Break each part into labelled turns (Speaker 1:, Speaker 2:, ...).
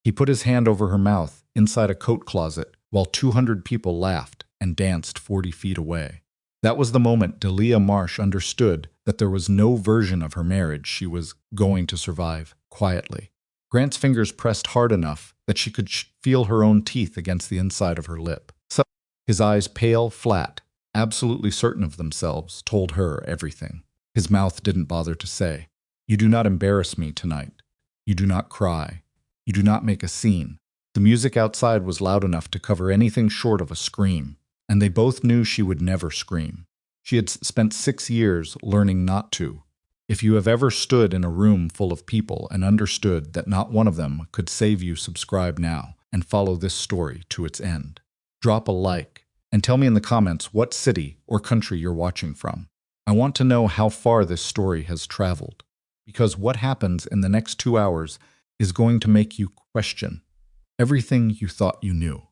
Speaker 1: He put his hand over her mouth inside a coat closet while 200 people laughed and danced 40 feet away. That was the moment Delia Marsh understood that there was no version of her marriage she was going to survive quietly. Grant's fingers pressed hard enough that she could feel her own teeth against the inside of her lip. His eyes, pale, flat, absolutely certain of themselves, told her everything. His mouth didn't bother to say, "You do not embarrass me tonight. You do not cry. You do not make a scene." The music outside was loud enough to cover anything short of a scream, and they both knew she would never scream. She had spent 6 years learning not to. If you have ever stood in a room full of people and understood that not one of them could save you, subscribe now and follow this story to its end. Drop a like and tell me in the comments what city or country you're watching from. I want to know how far this story has traveled, because what happens in the next 2 hours is going to make you question everything you thought you knew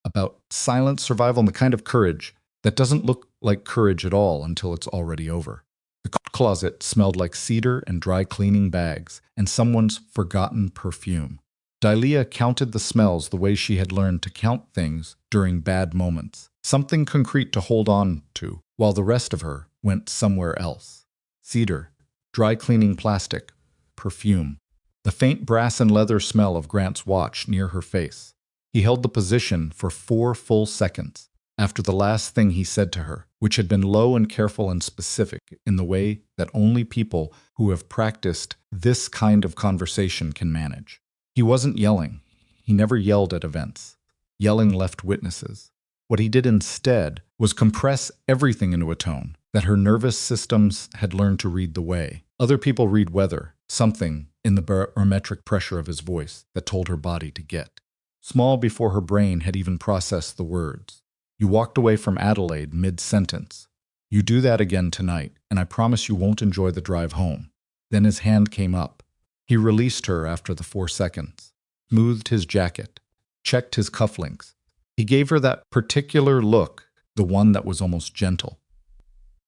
Speaker 1: about silent survival and the kind of courage that doesn't look like courage at all until it's already over. The closet smelled like cedar and dry cleaning bags and someone's forgotten perfume. Delia counted the smells the way she had learned to count things during bad moments, something concrete to hold on to, while the rest of her went somewhere else. Cedar, dry cleaning plastic, perfume. The faint brass and leather smell of Grant's watch near her face. He held the position for 4 full seconds after the last thing he said to her, which had been low and careful and specific in the way that only people who have practiced this kind of conversation can manage. He wasn't yelling. He never yelled at events. Yelling left witnesses. What he did instead was compress everything into a tone that her nervous systems had learned to read the way other people read weather, something in the barometric pressure of his voice that told her body to get. Small before her brain had even processed the words. You walked away from Adelaide mid-sentence. You do that again tonight, and I promise you won't enjoy the drive home. Then his hand came up. He released her after the 4 seconds, smoothed his jacket, checked his cufflinks. He gave her that particular look, the one that was almost gentle.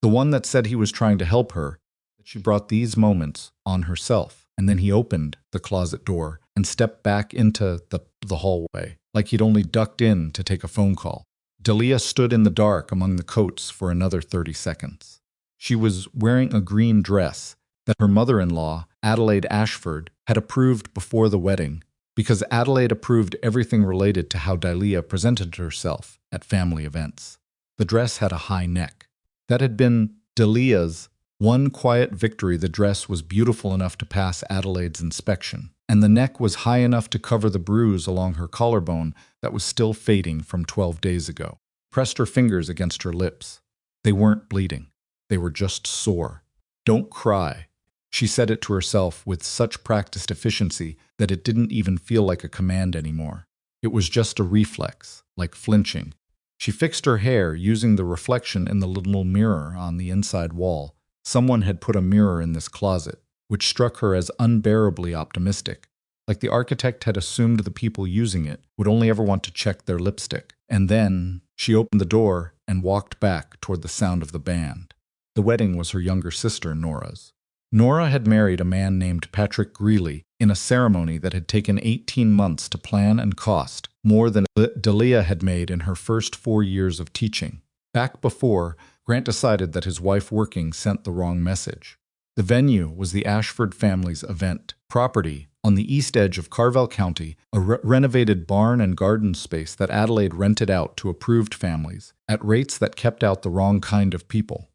Speaker 1: The one that said he was trying to help her, that she brought these moments on herself. And then he opened the closet door and stepped back into the hallway, like he'd only ducked in to take a phone call. Delia stood in the dark among the coats for another 30 seconds. She was wearing a green dress that her mother-in-law, Adelaide Ashford, had approved before the wedding, because Adelaide approved everything related to how Delia presented herself at family events. The dress had a high neck. That had been Delia's one quiet victory. The dress was beautiful enough to pass Adelaide's inspection, and the neck was high enough to cover the bruise along her collarbone that was still fading from 12 days ago. Pressed her fingers against her lips. They weren't bleeding. They were just sore. Don't cry. She said it to herself with such practiced efficiency that it didn't even feel like a command anymore. It was just a reflex, like flinching. She fixed her hair using the reflection in the little mirror on the inside wall. Someone had put a mirror in this closet, which struck her as unbearably optimistic, like the architect had assumed the people using it would only ever want to check their lipstick. And then she opened the door and walked back toward the sound of the band. The wedding was her younger sister, Nora's. Nora had married a man named Patrick Greeley in a ceremony that had taken 18 months to plan and cost, more than Delia had made in her first 4 years of teaching. Back before, Grant decided that his wife working sent the wrong message. The venue was the Ashford family's event property on the east edge of Carvell County, a renovated barn and garden space that Adelaide rented out to approved families at rates that kept out the wrong kind of people,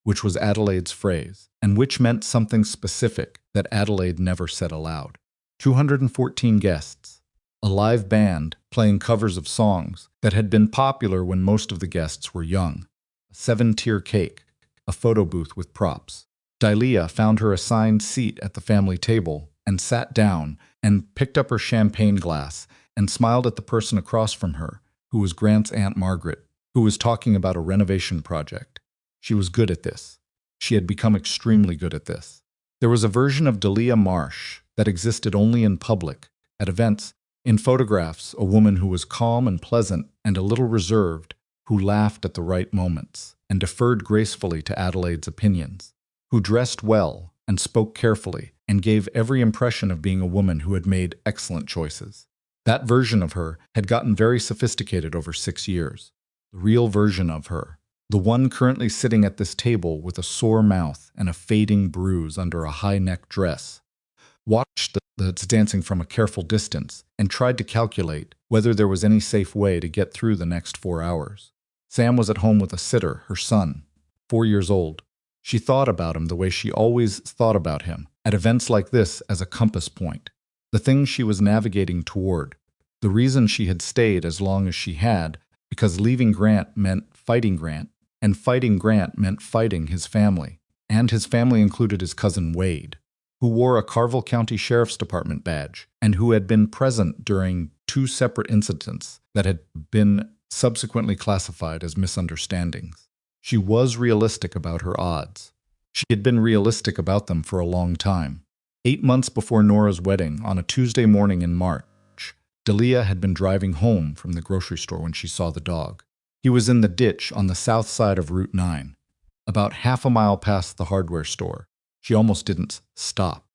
Speaker 1: which was Adelaide's phrase, and which meant something specific that Adelaide never said aloud. 214 guests, a live band playing covers of songs that had been popular when most of the guests were young, a 7-tier cake, a photo booth with props. Delia found her assigned seat at the family table and sat down and picked up her champagne glass and smiled at the person across from her, who was Grant's Aunt Margaret, who was talking about a renovation project. She was good at this. She had become extremely good at this. There was a version of Delia Marsh that existed only in public, at events, in photographs, a woman who was calm and pleasant and a little reserved, who laughed at the right moments and deferred gracefully to Adelaide's opinions, who dressed well and spoke carefully and gave every impression of being a woman who had made excellent choices. That version of her had gotten very sophisticated over 6 years. The real version of her, the one currently sitting at this table with a sore mouth and a fading bruise under a high-neck dress, watched the dancing from a careful distance and tried to calculate whether there was any safe way to get through the next 4 hours. Sam was at home with a sitter, her son, 4 years old. She thought about him the way she always thought about him, at events like this as a compass point. The thing she was navigating toward. The reason she had stayed as long as she had, because leaving Grant meant fighting Grant, and fighting Grant meant fighting his family. And his family included his cousin Wade, who wore a Carville County Sheriff's Department badge and who had been present during 2 separate incidents that had been subsequently classified as misunderstandings. She was realistic about her odds. She had been realistic about them for a long time. 8 months before Nora's wedding, on a Tuesday morning in March, Delia had been driving home from the grocery store when she saw the dog. He was in the ditch on the south side of Route 9, about half a mile past the hardware store. She almost didn't stop.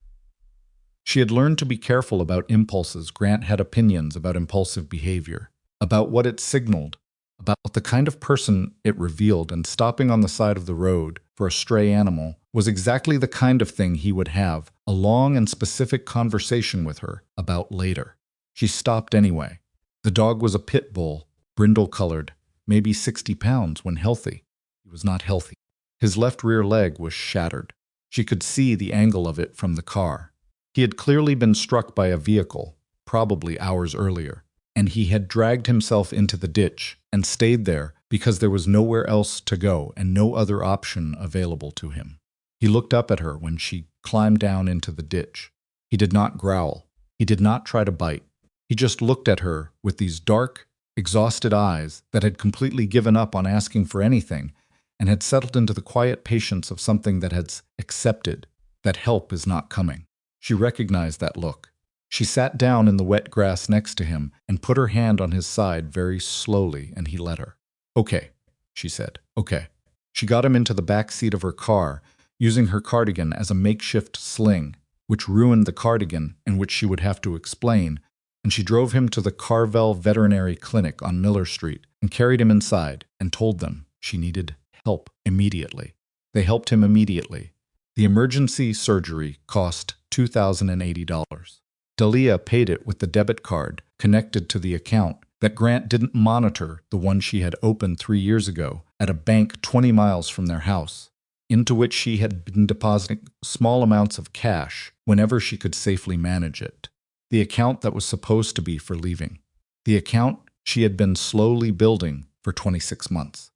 Speaker 1: She had learned to be careful about impulses. Grant had opinions about impulsive behavior, about what it signaled, about the kind of person it revealed, and stopping on the side of the road for a stray animal was exactly the kind of thing he would have a long and specific conversation with her about later. She stopped anyway. The dog was a pit bull, brindle-colored, maybe 60 pounds when healthy. He was not healthy. His left rear leg was shattered. She could see the angle of it from the car. He had clearly been struck by a vehicle, probably hours earlier, and he had dragged himself into the ditch and stayed there because there was nowhere else to go and no other option available to him. He looked up at her when she climbed down into the ditch. He did not growl. He did not try to bite. He just looked at her with these dark, exhausted eyes that had completely given up on asking for anything and had settled into the quiet patience of something that had accepted that help is not coming. She recognized that look. She sat down in the wet grass next to him and put her hand on his side very slowly, and he let her. "Okay," she said. "Okay." She got him into the back seat of her car, using her cardigan as a makeshift sling, which ruined the cardigan and which she would have to explain, and she drove him to the Carville Veterinary Clinic on Miller Street and carried him inside and told them she needed help immediately. They helped him immediately. The emergency surgery cost $2,080. Delia paid it with the debit card connected to the account that Grant didn't monitor, the one she had opened 3 years ago at a bank 20 miles from their house, into which she had been depositing small amounts of cash whenever she could safely manage it. The account that was supposed to be for leaving. The account she had been slowly building for 26 months.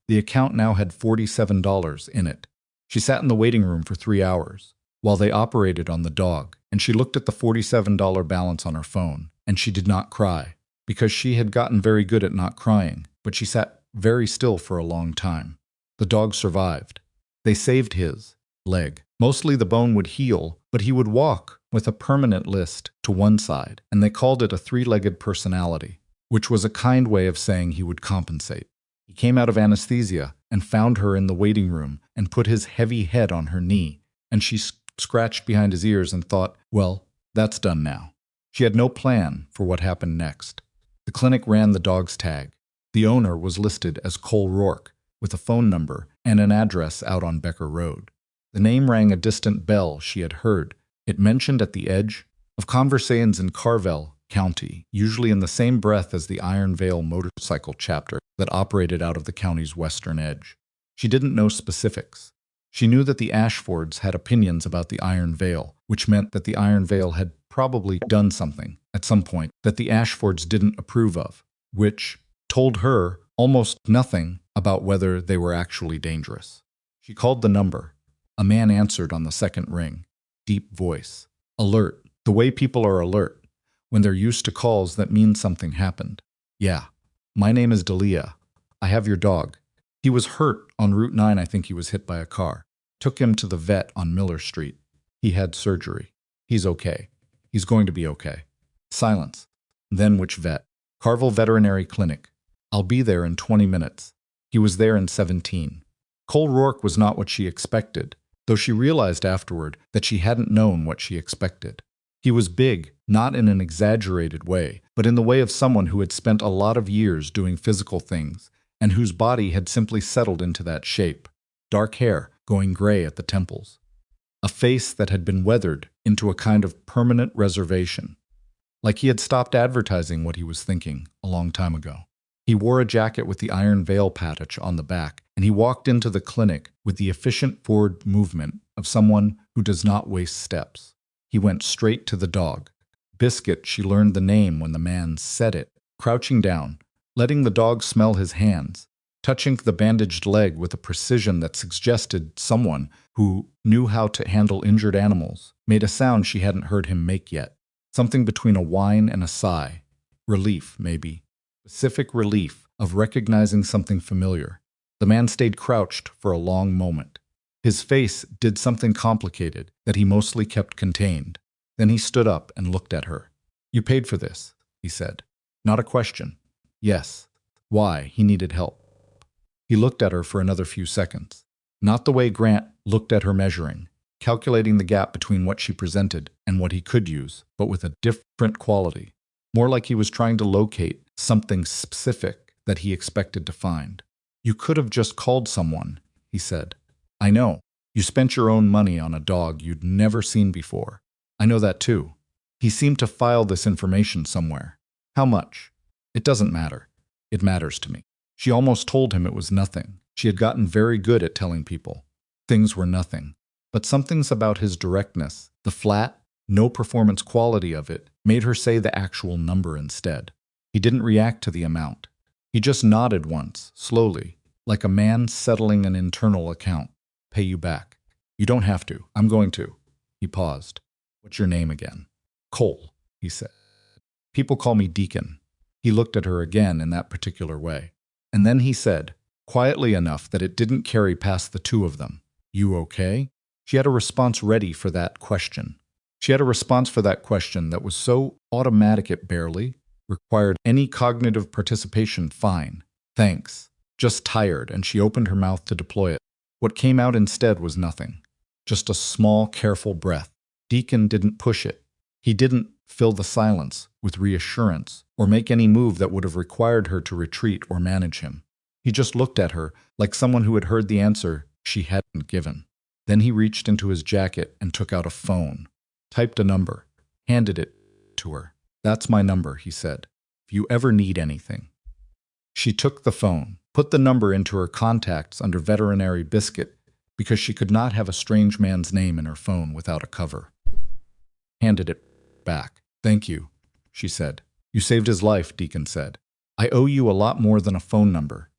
Speaker 1: The account now had $47 in it. She sat in the waiting room for 3 hours while they operated on the dog, and she looked at the $47 balance on her phone, and she did not cry, because she had gotten very good at not crying, but she sat very still for a long time. The dog survived. They saved his leg. Mostly the bone would heal, but he would walk with a permanent list to one side, and they called it a 3-legged personality, which was a kind way of saying he would compensate. He came out of anesthesia and found her in the waiting room and put his heavy head on her knee, and she scratched behind his ears and thought, well, that's done now. She had no plan for what happened next. The clinic ran the dog's tag. The owner was listed as Cole Rourke, with a phone number and an address out on Becker Road. The name rang a distant bell she had heard. It mentioned at the edge of conversations in Carville County, usually in the same breath as the Iron Vale motorcycle chapter that operated out of the county's western edge. She didn't know specifics. She knew that the Ashfords had opinions about the Iron Vale, which meant that the Iron Vale had probably done something at some point that the Ashfords didn't approve of, which told her almost nothing about whether they were actually dangerous. She called the number. A man answered on the second ring. Deep voice. Alert. The way people are alert when they're used to calls that mean something happened. Yeah. My name is Delia. I have your dog. He was hurt on Route 9. I think he was hit by a car. Took him to the vet on Miller Street. He had surgery. He's okay. He's going to be okay. Silence. Then which vet? Carville Veterinary Clinic. I'll be there in 20 minutes. He was there in 17. Cole Rourke was not what she expected, though she realized afterward that she hadn't known what she expected. He was big, not in an exaggerated way, but in the way of someone who had spent a lot of years doing physical things, and whose body had simply settled into that shape. Dark hair, going gray at the temples. A face that had been weathered into a kind of permanent reservation. Like he had stopped advertising what he was thinking a long time ago. He wore a jacket with the iron veil patch on the back, and he walked into the clinic with the efficient forward movement of someone who does not waste steps. He went straight to the dog. Biscuit, she learned the name when the man said it, crouching down, letting the dog smell his hands, touching the bandaged leg with a precision that suggested someone who knew how to handle injured animals, made a sound she hadn't heard him make yet. Something between a whine and a sigh. Relief, maybe. Specific relief of recognizing something familiar. The man stayed crouched for a long moment. His face did something complicated that he mostly kept contained. Then he stood up and looked at her. "You paid for this," he said. Not a question. Yes. Why? He needed help. He looked at her for another few seconds. Not the way Grant looked at her measuring, calculating the gap between what she presented and what he could use, but with a different quality. More like he was trying to locate something specific that he expected to find. "You could have just called someone," he said. "I know. You spent your own money on a dog you'd never seen before. I know that too." He seemed to file this information somewhere. "How much?" "It doesn't matter. It matters to me." She almost told him it was nothing. She had gotten very good at telling people. Things were nothing. But something's about his directness, the flat, no-performance quality of it, made her say the actual number instead. He didn't react to the amount. He just nodded once, slowly, like a man settling an internal account. "Pay you back." "You don't have to. I'm going to." He paused. "What's your name again?" "Cole," he said. "People call me Deacon." He looked at her again in that particular way. And then he said, quietly enough that it didn't carry past the two of them, "You okay?" She had a response ready for that question. She had a response for that question that was so automatic it barely required any cognitive participation. "Fine. Thanks." Just tired, and she opened her mouth to deploy it. What came out instead was nothing. Just a small, careful breath. Deacon didn't push it. He didn't fill the silence with reassurance or make any move that would have required her to retreat or manage him. He just looked at her like someone who had heard the answer she hadn't given. Then he reached into his jacket and took out a phone, typed a number, handed it to her. "That's my number," he said. "If you ever need anything." She took the phone, put the number into her contacts under Veterinary Biscuit because she could not have a strange man's name in her phone without a cover. Handed it back. "Thank you," she said. "You saved his life," Deacon said. "I owe you a lot more than a phone number."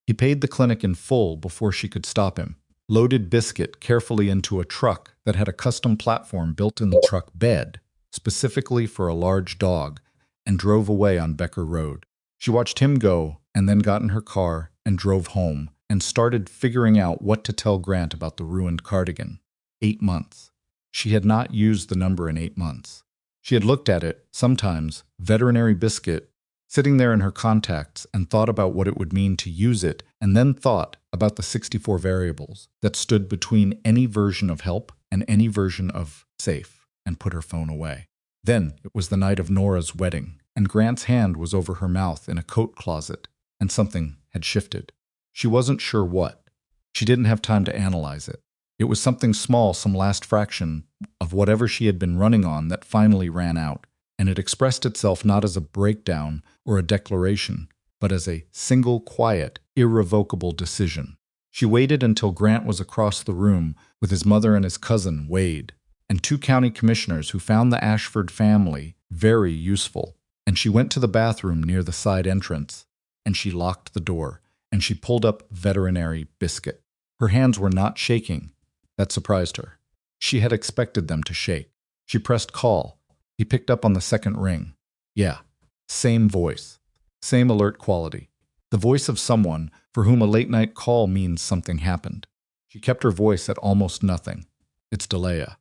Speaker 1: He paid the clinic in full before she could stop him, loaded Biscuit carefully into a truck that had a custom platform built in the truck bed, specifically for a large dog, and drove away on Becker Road. She watched him go and then got in her car and drove home and started figuring out what to tell Grant about the ruined cardigan. 8 months. She had not used the number in 8 months. She had looked at it, sometimes, Veterinary Biscuit, sitting there in her contacts, and thought about what it would mean to use it, and then thought about the 64 variables that stood between any version of help and any version of safe, and put her phone away. Then it was the night of Nora's wedding, and Grant's hand was over her mouth in a coat closet, and something had shifted. She wasn't sure what. She didn't have time to analyze it. It was something small, some last fraction of whatever she had been running on that finally ran out, and it expressed itself not as a breakdown or a declaration, but as a single, quiet, irrevocable decision. She waited until Grant was across the room with his mother and his cousin, Wade, and 2 county commissioners who found the Ashford family very useful, and she went to the bathroom near the side entrance, and she locked the door, and she pulled up Veterinary Biscuit. Her hands were not shaking. That surprised her. She had expected them to shake. She pressed call. He picked up on the second ring. Yeah, same voice, same alert quality. The voice of someone for whom a late-night call means something happened. She kept her voice at almost nothing. "It's Delia."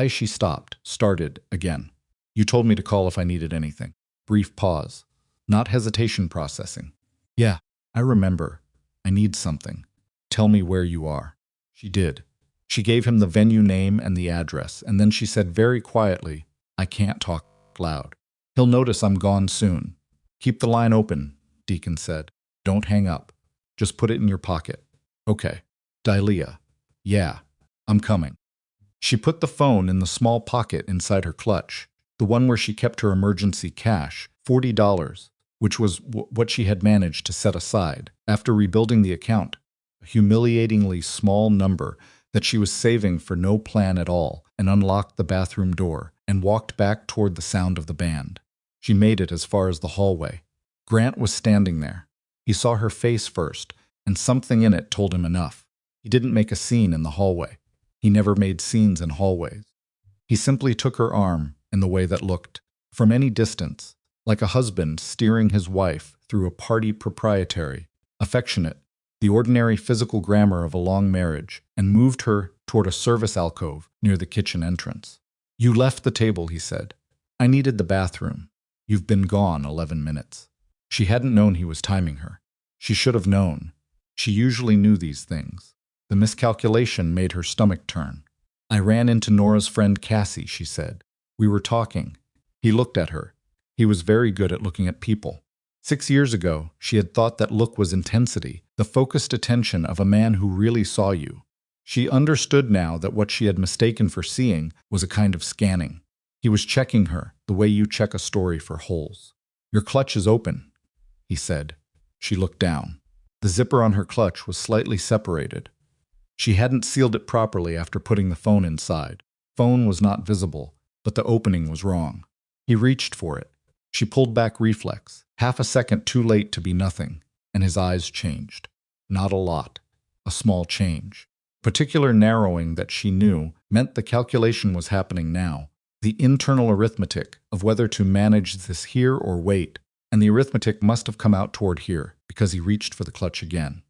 Speaker 1: She stopped, started again. "You told me to call if I needed anything." Brief pause. Not hesitation processing. "Yeah, I remember. I need something. Tell me where you are." She did. She gave him the venue name and the address, and then she said very quietly, I can't talk loud. He'll notice I'm gone soon. Keep the line open, Deacon said. Don't hang up. Just put it in your pocket. Okay. Dalia. Yeah, I'm coming. She put the phone in the small pocket inside her clutch, the one where she kept her emergency cash, $40, which was what she had managed to set aside after rebuilding the account, a humiliatingly small number that she was saving for no plan at all, and unlocked the bathroom door and walked back toward the sound of the band. She made it as far as the hallway. Grant was standing there. He saw her face first, and something in it told him enough. He didn't make a scene in the hallway. He never made scenes in hallways. He simply took her arm in the way that looked, from any distance, like a husband steering his wife through a party proprietary, affectionate, the ordinary physical grammar of a long marriage, and moved her toward a service alcove near the kitchen entrance. You left the table, he said. I needed the bathroom. You've been gone 11 minutes. She hadn't known he was timing her. She should have known. She usually knew these things. The miscalculation made her stomach turn. I ran into Nora's friend Cassie, she said. We were talking. He looked at her. He was very good at looking at people. 6 years ago, she had thought that look was intensity, the focused attention of a man who really saw you. She understood now that what she had mistaken for seeing was a kind of scanning. He was checking her the way you check a story for holes. Your clutch is open, he said. She looked down. The zipper on her clutch was slightly separated. She hadn't sealed it properly after putting the phone inside. Phone was not visible, but the opening was wrong. He reached for it. She pulled back reflex, half a second too late to be nothing, and his eyes changed. Not a lot. A small change. Particular narrowing that she knew meant the calculation was happening now. The internal arithmetic of whether to manage this here or wait, and the arithmetic must have come out toward here, because he reached for the clutch again.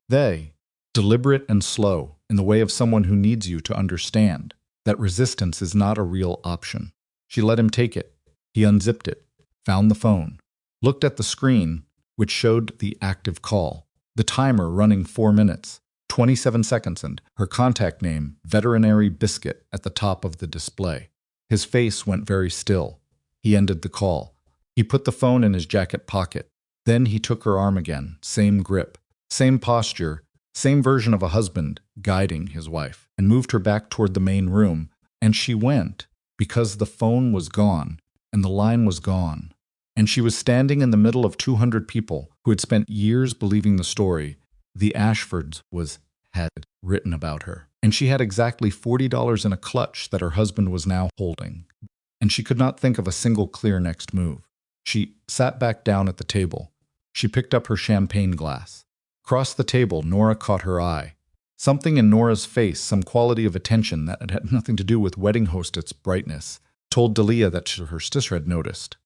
Speaker 1: Deliberate and slow, in the way of someone who needs you to understand that resistance is not a real option. She let him take it. He unzipped it, found the phone, looked at the screen, which showed the active call, the timer running 4 minutes, 27 seconds, and her contact name, Veterinary Biscuit, at the top of the display. His face went very still. He ended the call. He put the phone in his jacket pocket. Then he took her arm again, same grip, same posture, same version of a husband guiding his wife, and moved her back toward the main room, and she went, because the phone was gone, and the line was gone, and she was standing in the middle of 200 people who had spent years believing the story the Ashfords had written about her. And she had exactly $40 in a clutch that her husband was now holding, and she could not think of a single clear next move. She sat back down at the table. She picked up her champagne glass. Across the table, Nora caught her eye. Something in Nora's face, some quality of attention that had nothing to do with wedding hostess brightness, told Dalia that her sister had noticed.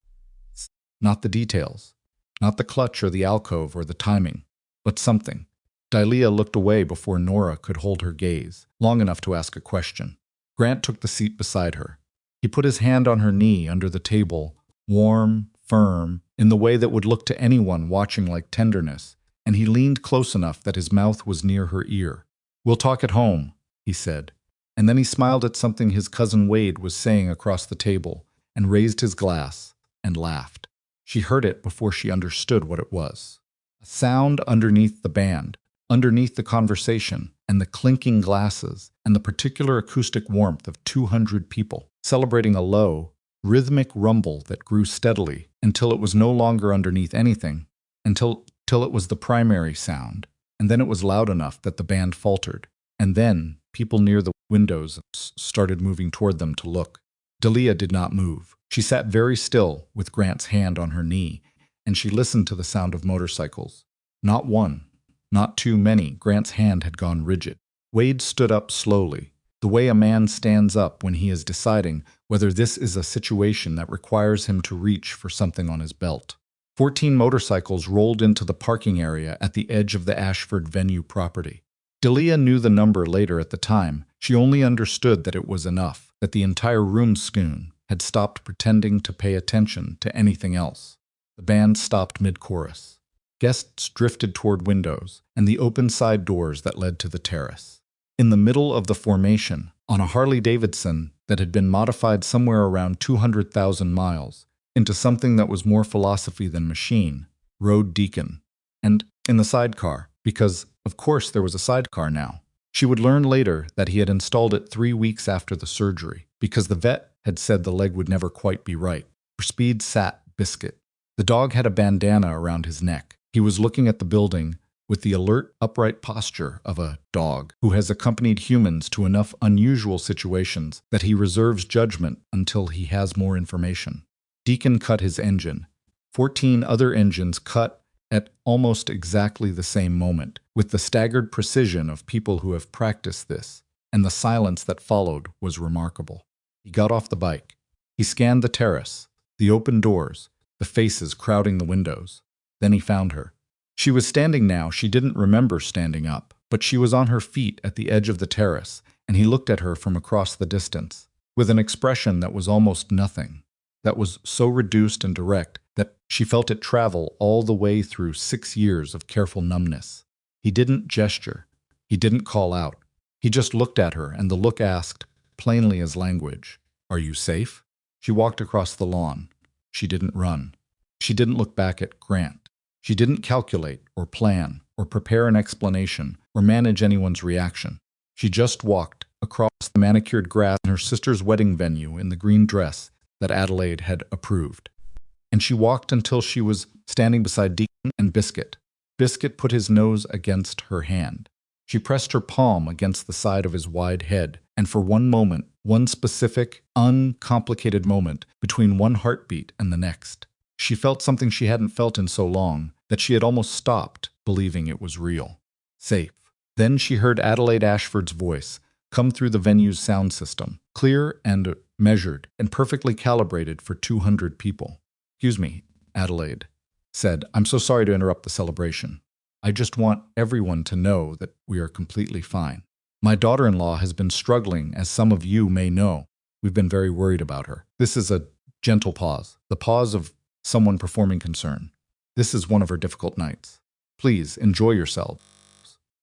Speaker 1: Not the details, not the clutch or the alcove or the timing, but something. Dalia looked away before Nora could hold her gaze, long enough to ask a question. Grant took the seat beside her. He put his hand on her knee under the table, warm, firm, in the way that would look to anyone watching like tenderness, and he leaned close enough that his mouth was near her ear. We'll talk at home, he said. And then he smiled at something his cousin Wade was saying across the table, and raised his glass, and laughed. She heard it before she understood what it was. A sound underneath the band, underneath the conversation, and the clinking glasses, and the particular acoustic warmth of 200 people, celebrating a low, rhythmic rumble that grew steadily until it was no longer underneath anything, until it was the primary sound, and then it was loud enough that the band faltered, and then people near the windows started moving toward them to look. Dalia did not move. She sat very still with Grant's hand on her knee, and she listened to the sound of motorcycles. Not one, not too many. Grant's hand had gone rigid. Wade stood up slowly, the way a man stands up when he is deciding whether this is a situation that requires him to reach for something on his belt. 14 motorcycles rolled into the parking area at the edge of the Ashford venue property. Dalia knew the number later at the time. She only understood that it was enough, that the entire room schoon had stopped pretending to pay attention to anything else. The band stopped mid-chorus. Guests drifted toward windows and the open side doors that led to the terrace. In the middle of the formation, On a Harley-Davidson that had been modified somewhere around 200,000 miles into something that was more philosophy than machine, rode Deacon. And in the sidecar, because, of course, there was a sidecar now. She would learn later that he had installed it 3 weeks after the surgery, because the vet had said the leg would never quite be right. For speed sat Biscuit. The dog had a bandana around his neck. He was looking at the building with the alert, upright posture of a dog who has accompanied humans to enough unusual situations that he reserves judgment until he has more information. Deacon cut his engine. 14 other engines cut at almost exactly the same moment, with the staggered precision of people who have practiced this, and the silence that followed was remarkable. He got off the bike. He scanned the terrace, the open doors, the faces crowding the windows. Then he found her. She was standing now. She didn't remember standing up, but she was on her feet at the edge of the terrace, and he looked at her from across the distance, with an expression that was almost nothing, that was so reduced and direct that she felt it travel all the way through 6 years of careful numbness. He didn't gesture. He didn't call out. He just looked at her, and the look asked, plainly as language, "Are you safe?" She walked across the lawn. She didn't run. She didn't look back at Grant. She didn't calculate or plan or prepare an explanation or manage anyone's reaction. She just walked across the manicured grass in her sister's wedding venue in the green dress that Adelaide had approved. And she walked until she was standing beside Deacon and Biscuit. Biscuit put his nose against her hand. She pressed her palm against the side of his wide head, and for one moment, one specific, uncomplicated moment, between one heartbeat and the next, she felt something she hadn't felt in so long that she had almost stopped believing it was real. Safe. Then she heard Adelaide Ashford's voice come through the venue's sound system, clear and measured and perfectly calibrated for 200 people. "Excuse me," Adelaide said. "I'm so sorry to interrupt the celebration. I just want everyone to know that we are completely fine. My daughter-in-law has been struggling, as some of you may know. We've been very worried about her." This is a gentle pause, the pause of someone performing concern. "This is one of her difficult nights. Please enjoy yourselves.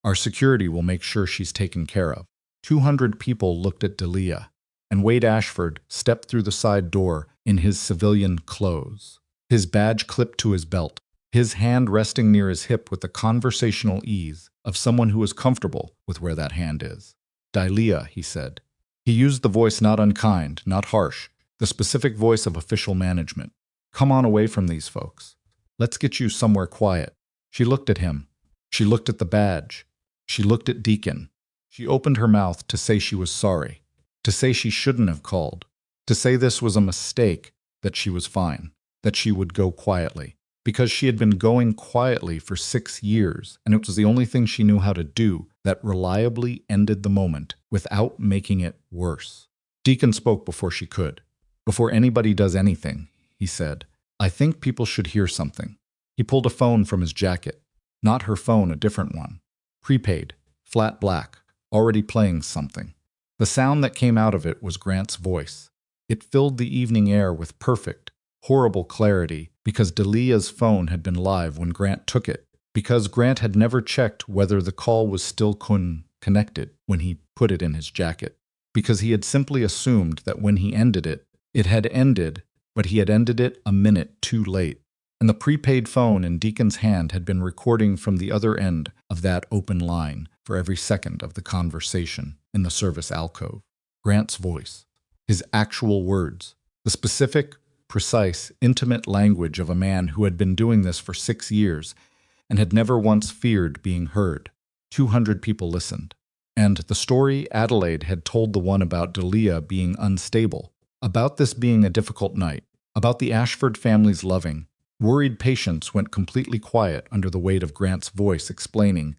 Speaker 1: Our security will make sure she's taken care of." 200 people looked at Delia, and Wade Ashford stepped through the side door in his civilian clothes, his badge clipped to his belt, his hand resting near his hip with the conversational ease of someone who is comfortable with where that hand is. "Delia," he said. He used the voice not unkind, not harsh, the specific voice of official management. "Come on away from these folks. Let's get you somewhere quiet." She looked at him. She looked at the badge. She looked at Deacon. She opened her mouth to say she was sorry, to say she shouldn't have called, to say this was a mistake, that she was fine, that she would go quietly. Because she had been going quietly for 6 years, and it was the only thing she knew how to do that reliably ended the moment without making it worse. Deacon spoke before she could. "Before anybody does anything," he said, "I think people should hear something." He pulled a phone from his jacket. Not her phone, a different one. Prepaid, flat black, already playing something. The sound that came out of it was Grant's voice. It filled the evening air with perfect, horrible clarity because Delia's phone had been live when Grant took it, because Grant had never checked whether the call was still connected when he put it in his jacket, because he had simply assumed that when he ended it, it had ended, but he had ended it a minute too late. And the prepaid phone in Deacon's hand had been recording from the other end of that open line for every second of the conversation in the service alcove. Grant's voice, his actual words, the specific, precise, intimate language of a man who had been doing this for 6 years and had never once feared being heard. 200 people listened. And the story Adelaide had told the one about Delia being unstable, about this being a difficult night, about the Ashford family's loving, worried patience went completely quiet under the weight of Grant's voice explaining,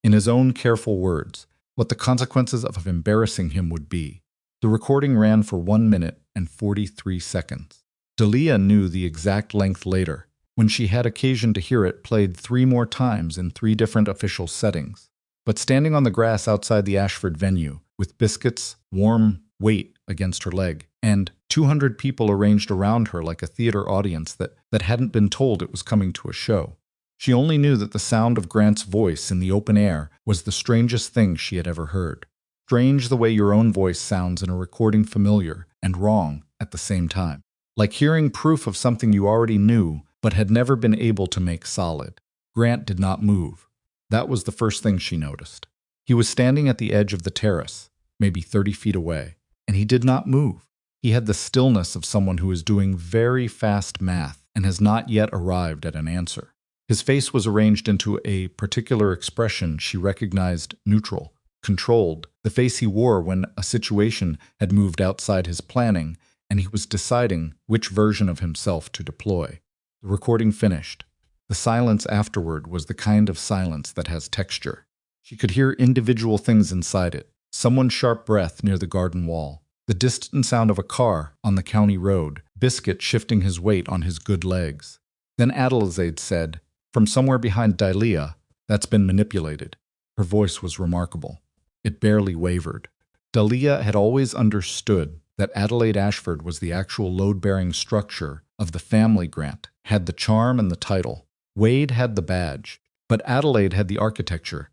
Speaker 1: in his own careful words, what the consequences of embarrassing him would be. The recording ran for 1 minute and 43 seconds. Delia knew the exact length later, when she had occasion to hear it played 3 more times in 3 different official settings. But standing on the grass outside the Ashford venue, with Biscuit's warm weight against her leg, and 200 people arranged around her like a theater audience that hadn't been told it was coming to a show, she only knew that the sound of Grant's voice in the open air was the strangest thing she had ever heard. Strange the way your own voice sounds in a recording, familiar and wrong at the same time. Like hearing proof of something you already knew but had never been able to make solid. Grant did not move. That was the first thing she noticed. He was standing at the edge of the terrace, maybe 30 feet away, and he did not move. He had the stillness of someone who is doing very fast math and has not yet arrived at an answer. His face was arranged into a particular expression she recognized: neutral, controlled, the face he wore when a situation had moved outside his planning and he was deciding which version of himself to deploy. The recording finished. The silence afterward was the kind of silence that has texture. She could hear individual things inside it: someone's sharp breath near the garden wall, the distant sound of a car on the county road, Biscuit shifting his weight on his good legs. Then Adelaide said, from somewhere behind Delia, "That's been manipulated." Her voice was remarkable. It barely wavered. Delia had always understood that Adelaide Ashford was the actual load-bearing structure of the family. Grant had the charm and the title. Wade had the badge. But Adelaide had the architecture,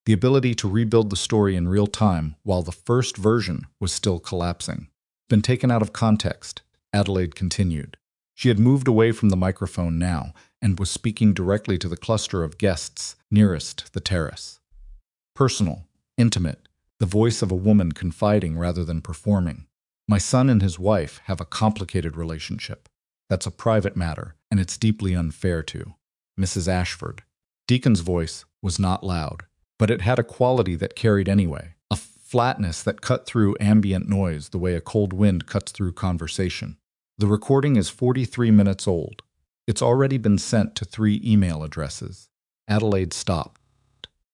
Speaker 1: the ability to rebuild the story in real time while the first version was still collapsing. Been taken out of context, Adelaide continued. She had moved away from the microphone now and was speaking directly to the cluster of guests nearest the terrace. Personal, intimate, the voice of a woman confiding rather than performing. My son and his wife have a complicated relationship. That's a private matter, and it's deeply unfair to Mrs. Ashford. Deacon's voice was not loud, but it had a quality that carried anyway, a flatness that cut through ambient noise the way a cold wind cuts through conversation. The recording is 43 minutes old. It's already been sent to 3 email addresses. Adelaide stopped.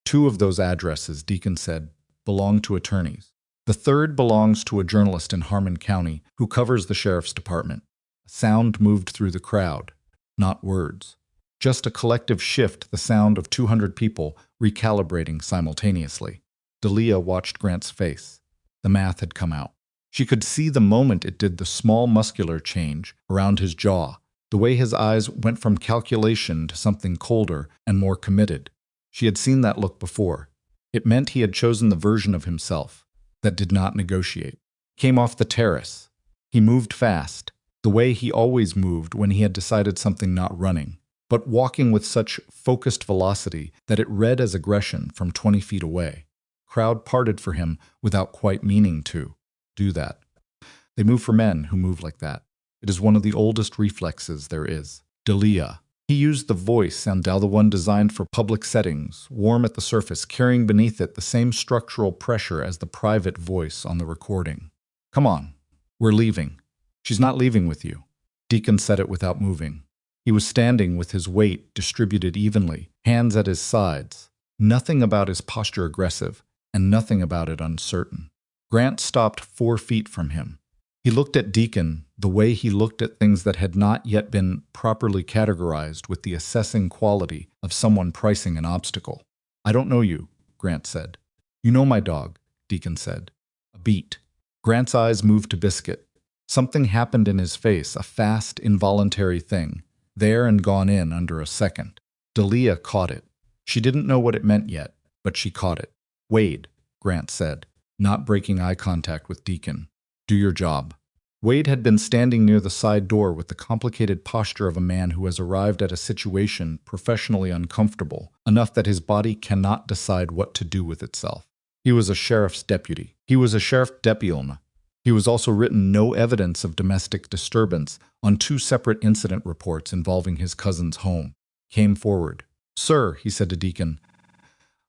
Speaker 1: 2 of those addresses, Deacon said, belong to attorneys. The third belongs to a journalist in Harmon County who covers the sheriff's department. A sound moved through the crowd, not words. Just a collective shift, the sound of 200 people recalibrating simultaneously. Delia watched Grant's face. The math had come out. She could see the moment it did, the small muscular change around his jaw, the way his eyes went from calculation to something colder and more committed. She had seen that look before. It meant he had chosen the version of himself that did not negotiate. Came off the terrace. He moved fast, the way he always moved when he had decided something, not running, but walking with such focused velocity that it read as aggression from 20 feet away. Crowd parted for him without quite meaning to do that. They move for men who move like that. It is one of the oldest reflexes there is. Delia. He used the voice sound, the one designed for public settings, warm at the surface, carrying beneath it the same structural pressure as the private voice on the recording. Come on, we're leaving. She's not leaving with you. Deacon said it without moving. He was standing with his weight distributed evenly, hands at his sides. Nothing about his posture aggressive, and nothing about it uncertain. Grant stopped 4 feet from him. He looked at Deacon the way he looked at things that had not yet been properly categorized, with the assessing quality of someone pricing an obstacle. I don't know you, Grant said. You know my dog, Deacon said. A beat. Grant's eyes moved to Biscuit. Something happened in his face, a fast, involuntary thing, there and gone in under a second. Delia caught it. She didn't know what it meant yet, but she caught it. Wade, Grant said, not breaking eye contact with Deacon. Do your job. Wade had been standing near the side door with the complicated posture of a man who has arrived at a situation professionally uncomfortable, enough that his body cannot decide what to do with itself. He was a sheriff's deputy. He was a sheriff deputy. He was also written no evidence of domestic disturbance on 2 separate incident reports involving his cousin's home. Came forward. Sir, he said to Deacon,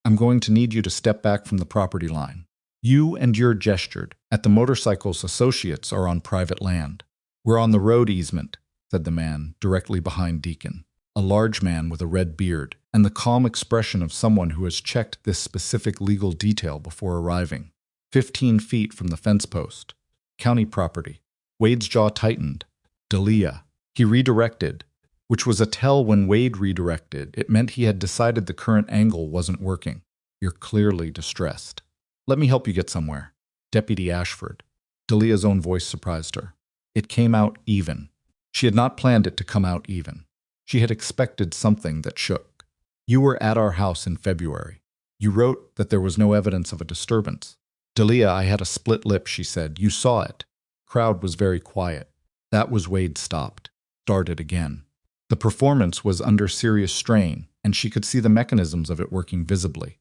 Speaker 1: I'm going to need you to step back from the property line. You and your gestured at the motorcycle's associates are on private land. We're on the road easement, said the man directly behind Deacon, a large man with a red beard and the calm expression of someone who has checked this specific legal detail before arriving. 15 feet from the fence post. County property. Wade's jaw tightened. Delia. He redirected, which was a tell. When Wade redirected, it meant he had decided the current angle wasn't working. You're clearly distressed. Let me help you get somewhere. Deputy Ashford. Delia's own voice surprised her. It came out even. She had not planned it to come out even. She had expected something that shook. You were at our house in February. You wrote that there was no evidence of a disturbance. Delia, I had a split lip, she said. You saw it. Crowd was very quiet. That was Wade stopped. Started again. The performance was under serious strain, and she could see the mechanisms of it working visibly.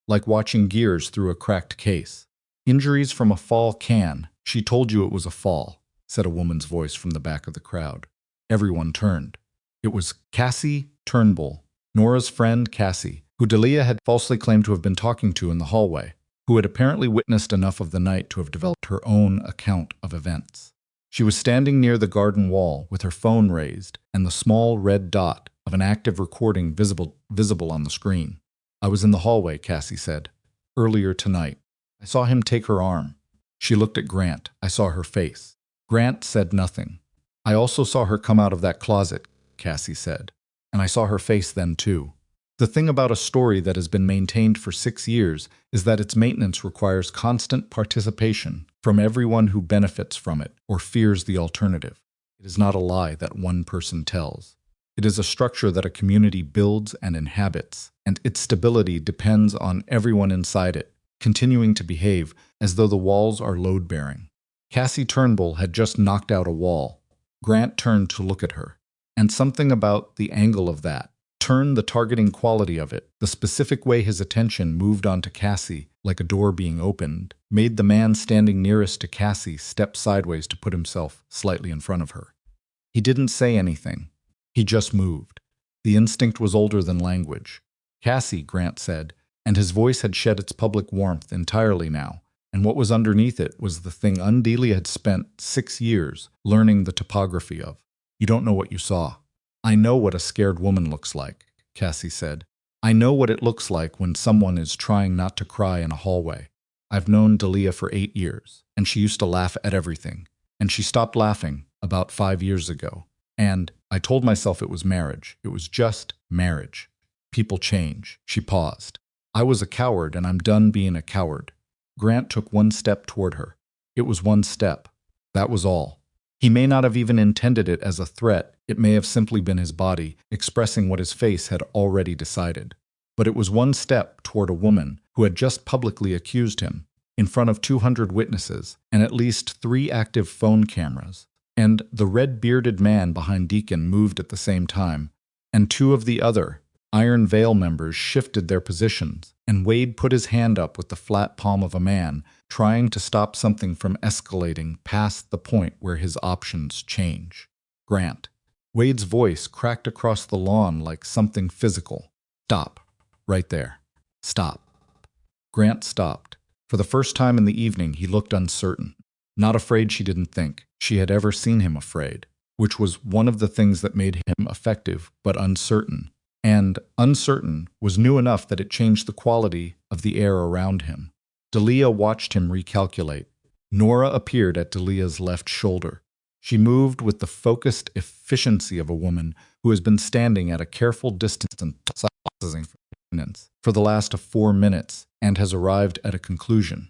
Speaker 1: Like watching gears through a cracked case. Injuries from a fall can. She told you it was a fall, said a woman's voice from the back of the crowd. Everyone turned. It was Cassie Turnbull, Nora's friend Cassie, who Delia had falsely claimed to have been talking to in the hallway, who had apparently witnessed enough of the night to have developed her own account of events. She was standing near the garden wall with her phone raised and the small red dot of an active recording visible on the screen. I was in the hallway, Cassie said. Earlier tonight. I saw him take her arm. She looked at Grant. I saw her face. Grant said nothing. I also saw her come out of that closet, Cassie said. And I saw her face then too. The thing about a story that has been maintained for 6 years is that its maintenance requires constant participation from everyone who benefits from it or fears the alternative. It is not a lie that one person tells. It is a structure that a community builds and inhabits, and its stability depends on everyone inside it, continuing to behave as though the walls are load-bearing. Cassie Turnbull had just knocked out a wall. Grant turned to look at her, and something about the angle of that turned the targeting quality of it, the specific way his attention moved onto Cassie, like a door being opened, made the man standing nearest to Cassie step sideways to put himself slightly in front of her. He didn't say anything. He just moved. The instinct was older than language. Cassie, Grant said, and his voice had shed its public warmth entirely now, and what was underneath it was the thing Delia had spent 6 years learning the topography of. You don't know what you saw. I know what a scared woman looks like, Cassie said. I know what it looks like when someone is trying not to cry in a hallway. I've known Delia for 8 years, and she used to laugh at everything. And she stopped laughing about 5 years ago. And I told myself it was marriage. It was just marriage. People change. She paused. I was a coward, and I'm done being a coward. Grant took one step toward her. It was one step. That was all. He may not have even intended it as a threat. It may have simply been his body expressing what his face had already decided. But it was one step toward a woman who had just publicly accused him, in front of 200 witnesses and at least 3 active phone cameras. And the red-bearded man behind Deacon moved at the same time, and 2 of the other Iron Veil members shifted their positions, and Wade put his hand up with the flat palm of a man, trying to stop something from escalating past the point where his options change. Grant. Wade's voice cracked across the lawn like something physical. Stop. Right there. Stop. Grant stopped. For the first time in the evening, he looked uncertain. Not afraid, she didn't think. She had ever seen him afraid, which was one of the things that made him effective, but uncertain. And uncertain was new enough that it changed the quality of the air around him. Delia watched him recalculate. Nora appeared at Delia's left shoulder. She moved with the focused efficiency of a woman who has been standing at a careful distance and processing for the last 4 minutes and has arrived at a conclusion.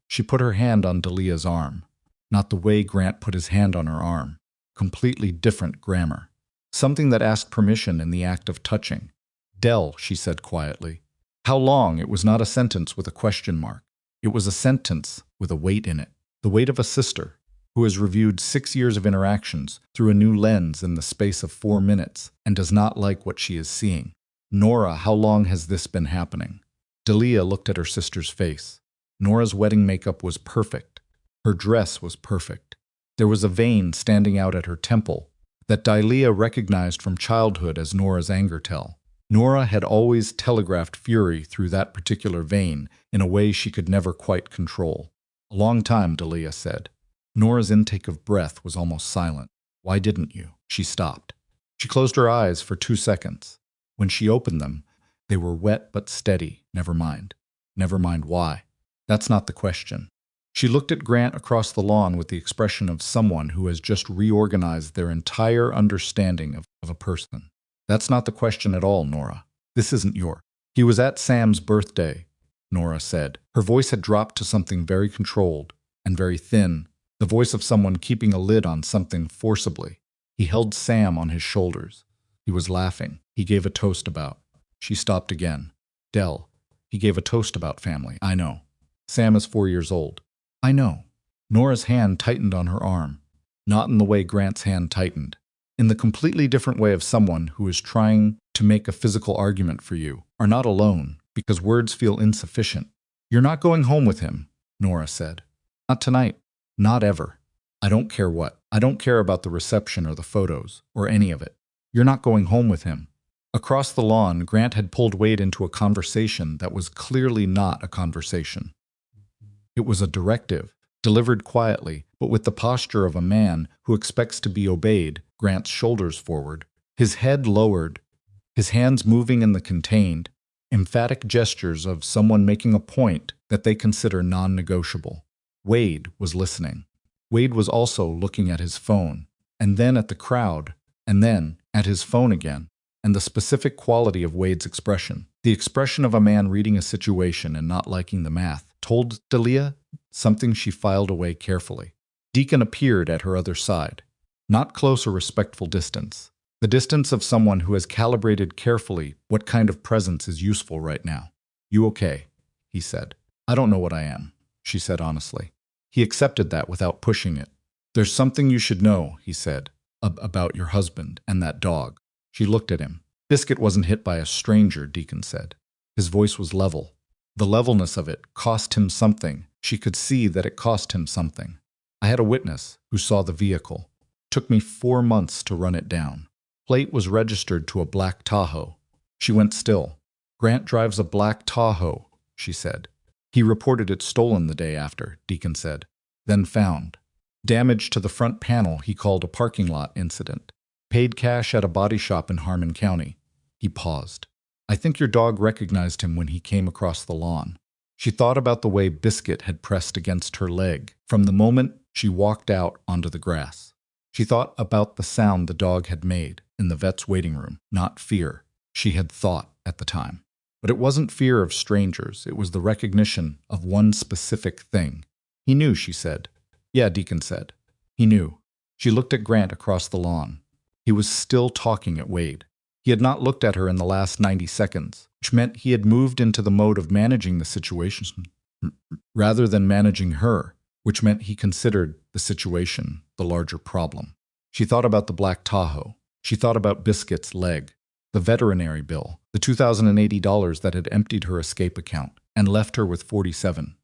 Speaker 1: She put her hand on Delia's arm, not the way Grant put his hand on her arm. Completely different grammar. Something that asked permission in the act of touching. Del, she said quietly. How long? It was not a sentence with a question mark. It was a sentence with a weight in it. The weight of a sister who has reviewed 6 years of interactions through a new lens in the space of 4 minutes and does not like what she is seeing. Nora, how long has this been happening? Delia looked at her sister's face. Nora's wedding makeup was perfect. Her dress was perfect. There was a vein standing out at her temple that Delia recognized from childhood as Nora's anger tell. Nora had always telegraphed fury through that particular vein in a way she could never quite control. A long time, Delia said. Nora's intake of breath was almost silent. Why didn't you? She stopped. She closed her eyes for 2 seconds. When she opened them, they were wet but steady. Never mind. Never mind why. That's not the question. She looked at Grant across the lawn with the expression of someone who has just reorganized their entire understanding of a person. That's not the question at all, Nora. This isn't your. He was at Sam's birthday, Nora said. Her voice had dropped to something very controlled and very thin, the voice of someone keeping a lid on something forcibly. He held Sam on his shoulders. He was laughing. He gave a toast about. She stopped again. Del. He gave a toast about family. I know. Sam is 4 years old. I know. Nora's hand tightened on her arm. Not in the way Grant's hand tightened. In the completely different way of someone who is trying to make a physical argument for you, are not alone, because words feel insufficient. You're not going home with him, Nora said. Not tonight. Not ever. I don't care what. I don't care about the reception or the photos, or any of it. You're not going home with him. Across the lawn, Grant had pulled Wade into a conversation that was clearly not a conversation. It was a directive, delivered quietly, but with the posture of a man who expects to be obeyed, Grant's shoulders forward, his head lowered, his hands moving in the contained, emphatic gestures of someone making a point that they consider non-negotiable. Wade was listening. Wade was also looking at his phone, and then at the crowd, and then at his phone again, and the specific quality of Wade's expression, the expression of a man reading a situation and not liking the math, told Delia something she filed away carefully. Deacon appeared at her other side. Not close or respectful distance. The distance of someone who has calibrated carefully what kind of presence is useful right now. You okay? He said. I don't know what I am, she said honestly. He accepted that without pushing it. There's something you should know, he said, about your husband and that dog. She looked at him. Biscuit wasn't hit by a stranger, Deacon said. His voice was level. The levelness of it cost him something. She could see that it cost him something. I had a witness who saw the vehicle. Took me 4 months to run it down. Plate was registered to a black Tahoe. She went still. Grant drives a black Tahoe, she said. He reported it stolen the day after, Deacon said. Then found. Damage to the front panel he called a parking lot incident. Paid cash at a body shop in Harmon County. He paused. I think your dog recognized him when he came across the lawn. She thought about the way Biscuit had pressed against her leg from the moment she walked out onto the grass. She thought about the sound the dog had made in the vet's waiting room, not fear, she had thought at the time. But it wasn't fear of strangers, it was the recognition of one specific thing. He knew, she said. Yeah, Deacon said. He knew. She looked at Grant across the lawn. He was still talking at Wade. He had not looked at her in the last 90 seconds, which meant he had moved into the mode of managing the situation rather than managing her, which meant he considered the situation the larger problem. She thought about the black Tahoe. She thought about Biscuit's leg, the veterinary bill, the $2,080 that had emptied her escape account and left her with $47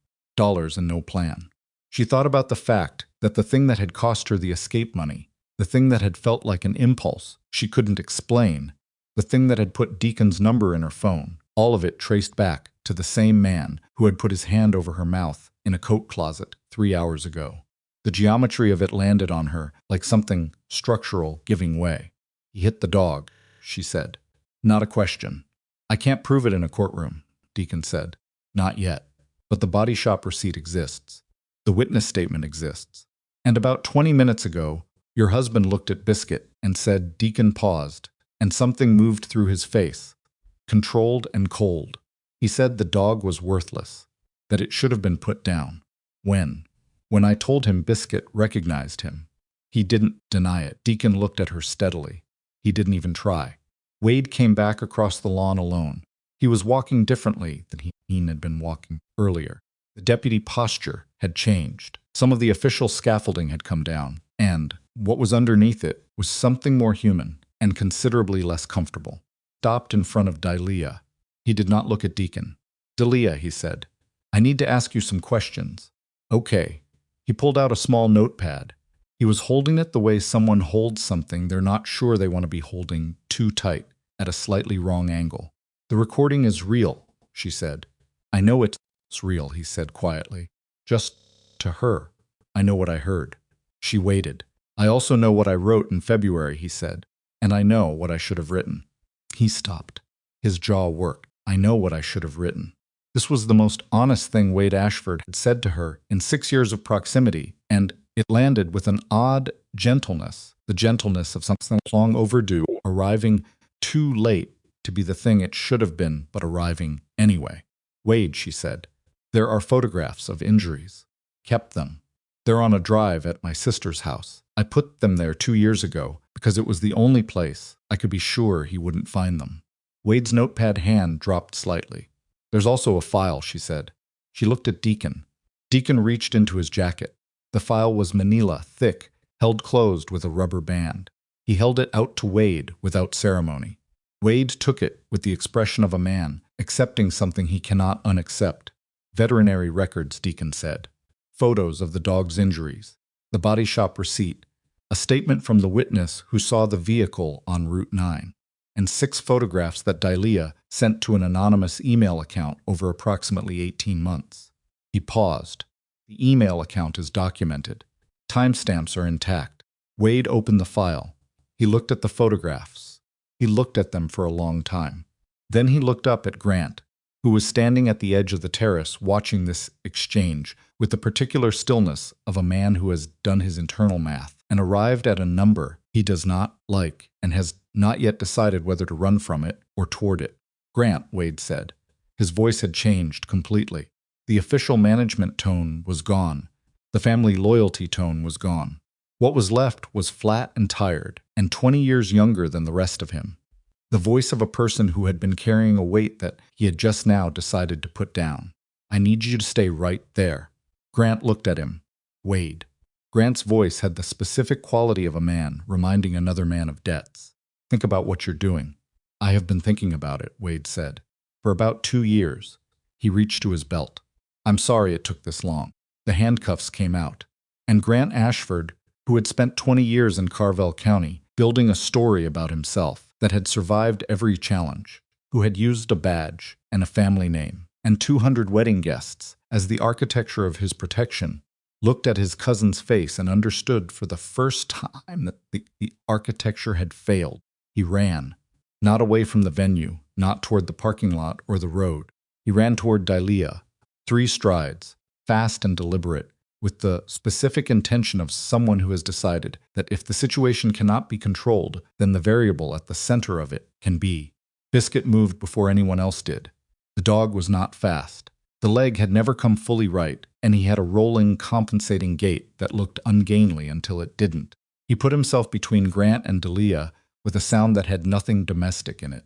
Speaker 1: and no plan. She thought about the fact that the thing that had cost her the escape money, the thing that had felt like an impulse she couldn't explain, the thing that had put Deacon's number in her phone, all of it traced back to the same man who had put his hand over her mouth in a coat closet 3 hours ago. The geometry of it landed on her like something structural giving way. He hit the dog, she said. Not a question. I can't prove it in a courtroom, Deacon said. Not yet. But the body shop receipt exists. The witness statement exists. And about 20 minutes ago, your husband looked at Biscuit and said Deacon paused, and something moved through his face, controlled and cold. He said the dog was worthless, that it should have been put down. When I told him Biscuit recognized him. He didn't deny it. Deacon looked at her steadily. He didn't even try. Wade came back across the lawn alone. He was walking differently than he had been walking earlier. The deputy posture had changed. Some of the official scaffolding had come down, and what was underneath it was something more human and considerably less comfortable. Stopped in front of Delia. He did not look at Deacon. Delia, he said, I need to ask you some questions. Okay. He pulled out a small notepad. He was holding it the way someone holds something they're not sure they want to be holding too tight, at a slightly wrong angle. The recording is real, she said. I know it's real, he said quietly. Just to her. I know what I heard. She waited. I also know what I wrote in February, he said. And I know what I should have written. He stopped. His jaw worked. I know what I should have written. This was the most honest thing Wade Ashford had said to her in 6 years of proximity, and it landed with an odd gentleness, the gentleness of something long overdue, arriving too late to be the thing it should have been, but arriving anyway. Wade, she said, there are photographs of injuries. Kept them. They're on a drive at my sister's house. I put them there 2 years ago because it was the only place I could be sure he wouldn't find them. Wade's notepad hand dropped slightly. There's also a file, she said. She looked at Deacon. Deacon reached into his jacket. The file was manila, thick, held closed with a rubber band. He held it out to Wade without ceremony. Wade took it with the expression of a man accepting something he cannot unaccept. Veterinary records, Deacon said. Photos of the dog's injuries. The body shop receipt. A statement from the witness who saw the vehicle on Route 9. And 6 photographs that Delia sent to an anonymous email account over approximately 18 months. He paused. The email account is documented. Timestamps are intact. Wade opened the file. He looked at the photographs. He looked at them for a long time. Then he looked up at Grant, who was standing at the edge of the terrace watching this exchange with the particular stillness of a man who has done his internal math and arrived at a number he does not like and has not yet decided whether to run from it or toward it. Grant, Wade said. His voice had changed completely. The official management tone was gone. The family loyalty tone was gone. What was left was flat and tired, and 20 years younger than the rest of him. The voice of a person who had been carrying a weight that he had just now decided to put down. I need you to stay right there. Grant looked at him. Wade. Grant's voice had the specific quality of a man reminding another man of debts. Think about what you're doing. I have been thinking about it, Wade said. For about 2 years. He reached to his belt. I'm sorry it took this long. The handcuffs came out. And Grant Ashford, who had spent 20 years in Carvell County, building a story about himself that had survived every challenge, who had used a badge and a family name and 200 wedding guests as the architecture of his protection, looked at his cousin's face and understood for the first time that the architecture had failed. He ran, not away from the venue, not toward the parking lot or the road. He ran toward Delia, 3 strides, fast and deliberate, with the specific intention of someone who has decided that if the situation cannot be controlled, then the variable at the center of it can be. Biscuit moved before anyone else did. The dog was not fast. The leg had never come fully right, and he had a rolling, compensating gait that looked ungainly until it didn't. He put himself between Grant and Delia with a sound that had nothing domestic in it.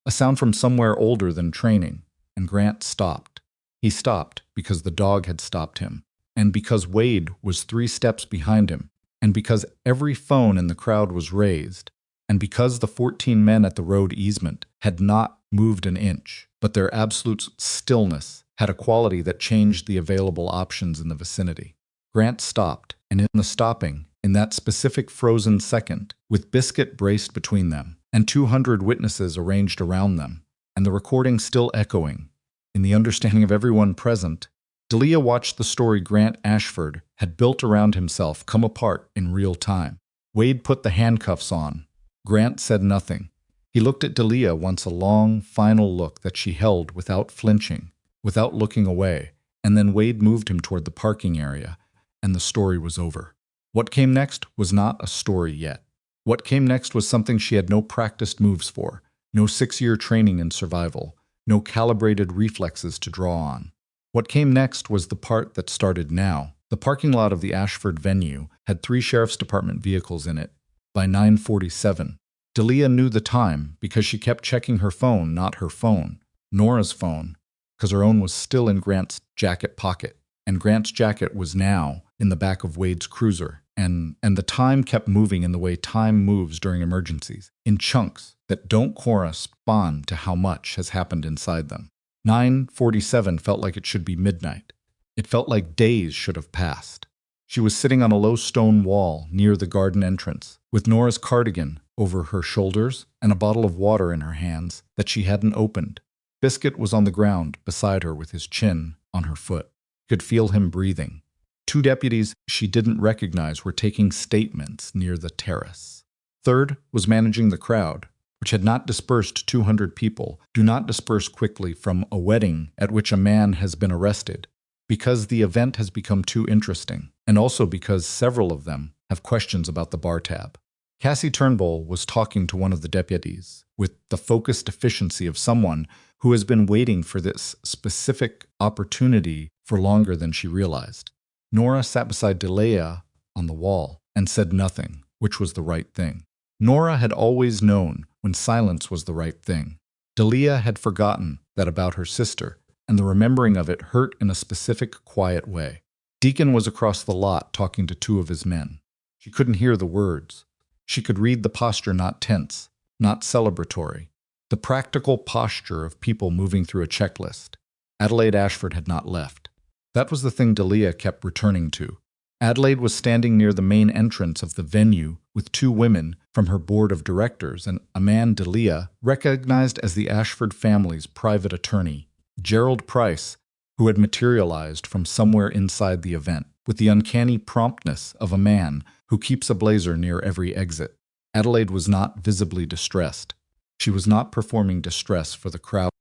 Speaker 1: A sound from somewhere older than training, and Grant stopped. He stopped because the dog had stopped him, and because Wade was 3 steps behind him, and because every phone in the crowd was raised, and because the 14 men at the road easement had not moved an inch, but their absolute stillness had a quality that changed the available options in the vicinity. Grant stopped, and in the stopping, in that specific frozen second, with Biscuit braced between them, and 200 witnesses arranged around them, and the recording still echoing, in the understanding of everyone present, Delia watched the story Grant Ashford had built around himself come apart in real time. Wade put the handcuffs on. Grant said nothing. He looked at Delia once, a long, final look that she held without flinching, without looking away, and then Wade moved him toward the parking area, and the story was over. What came next was not a story yet. What came next was something she had no practiced moves for, no 6-year training in survival, no calibrated reflexes to draw on. What came next was the part that started now. The parking lot of the Ashford venue had 3 sheriff's department vehicles in it. By 9:47, Delia knew the time because she kept checking her phone, not her phone, Nora's phone, because her own was still in Grant's jacket pocket, and Grant's jacket was now in the back of Wade's cruiser, and the time kept moving in the way time moves during emergencies, in chunks that don't correspond to how much has happened inside them. 9:47 felt like it should be midnight. It felt like days should have passed. She was sitting on a low stone wall near the garden entrance, with Nora's cardigan over her shoulders and a bottle of water in her hands that she hadn't opened. Biscuit was on the ground beside her with his chin on her foot. She could feel him breathing. 2 deputies she didn't recognize were taking statements near the terrace. Third was managing the crowd, which had not dispersed. 200 people do not disperse quickly from a wedding at which a man has been arrested, because the event has become too interesting, and also because several of them have questions about the bar tab. Cassie Turnbull was talking to one of the deputies with the focused efficiency of someone who has been waiting for this specific opportunity for longer than she realized. Nora sat beside Delia on the wall and said nothing, which was the right thing. Nora had always known when silence was the right thing. Delia had forgotten that about her sister, and the remembering of it hurt in a specific, quiet way. Deacon was across the lot talking to two of his men. She couldn't hear the words. She could read the posture, not tense, not celebratory. The practical posture of people moving through a checklist. Adelaide Ashford had not left. That was the thing Delia kept returning to. Adelaide was standing near the main entrance of the venue with two women from her board of directors and a man Delia recognized as the Ashford family's private attorney, Gerald Price, who had materialized from somewhere inside the event with the uncanny promptness of a man who keeps a blazer near every exit. Adelaide was not visibly distressed. She was not performing distress for the crowd.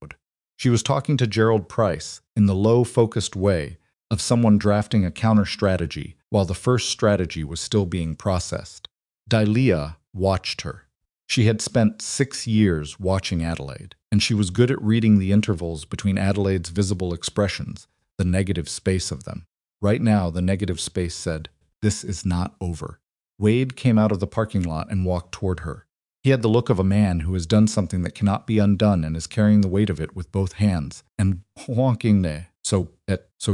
Speaker 1: She was talking to Gerald Price in the low, focused way of someone drafting a counter-strategy while the first strategy was still being processed. Delia watched her. She had spent 6 years watching Adelaide, and she was good at reading the intervals between Adelaide's visible expressions, the negative space of them. Right now, the negative space said, "This is not over." Wade came out of the parking lot and walked toward her. He had the look of a man who has done something that cannot be undone and is carrying the weight of it with both hands and honking there so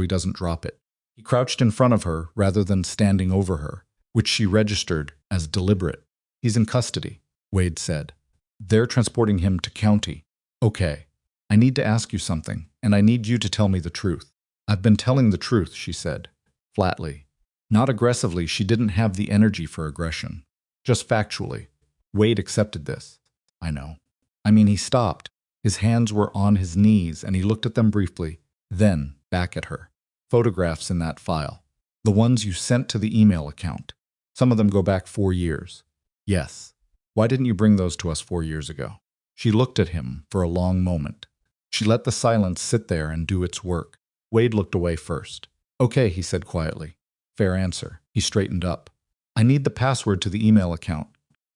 Speaker 1: he doesn't drop it. He crouched in front of her rather than standing over her, which she registered as deliberate. "He's in custody," Wade said. "They're transporting him to county." "Okay. I need to ask you something, and I need you to tell me the truth." "I've been telling the truth," she said, flatly. Not aggressively, she didn't have the energy for aggression. Just factually. Wade accepted this. "I know." He stopped. His hands were on his knees, and he looked at them briefly, then back at her. "Photographs in that file. The ones you sent to the email account. Some of them go back 4 years. "Yes. Why didn't you bring those to us 4 years ago?" She looked at him for a long moment. She let the silence sit there and do its work. Wade looked away first. "Okay," he said quietly. "Fair answer." He straightened up. "I need the password to the email account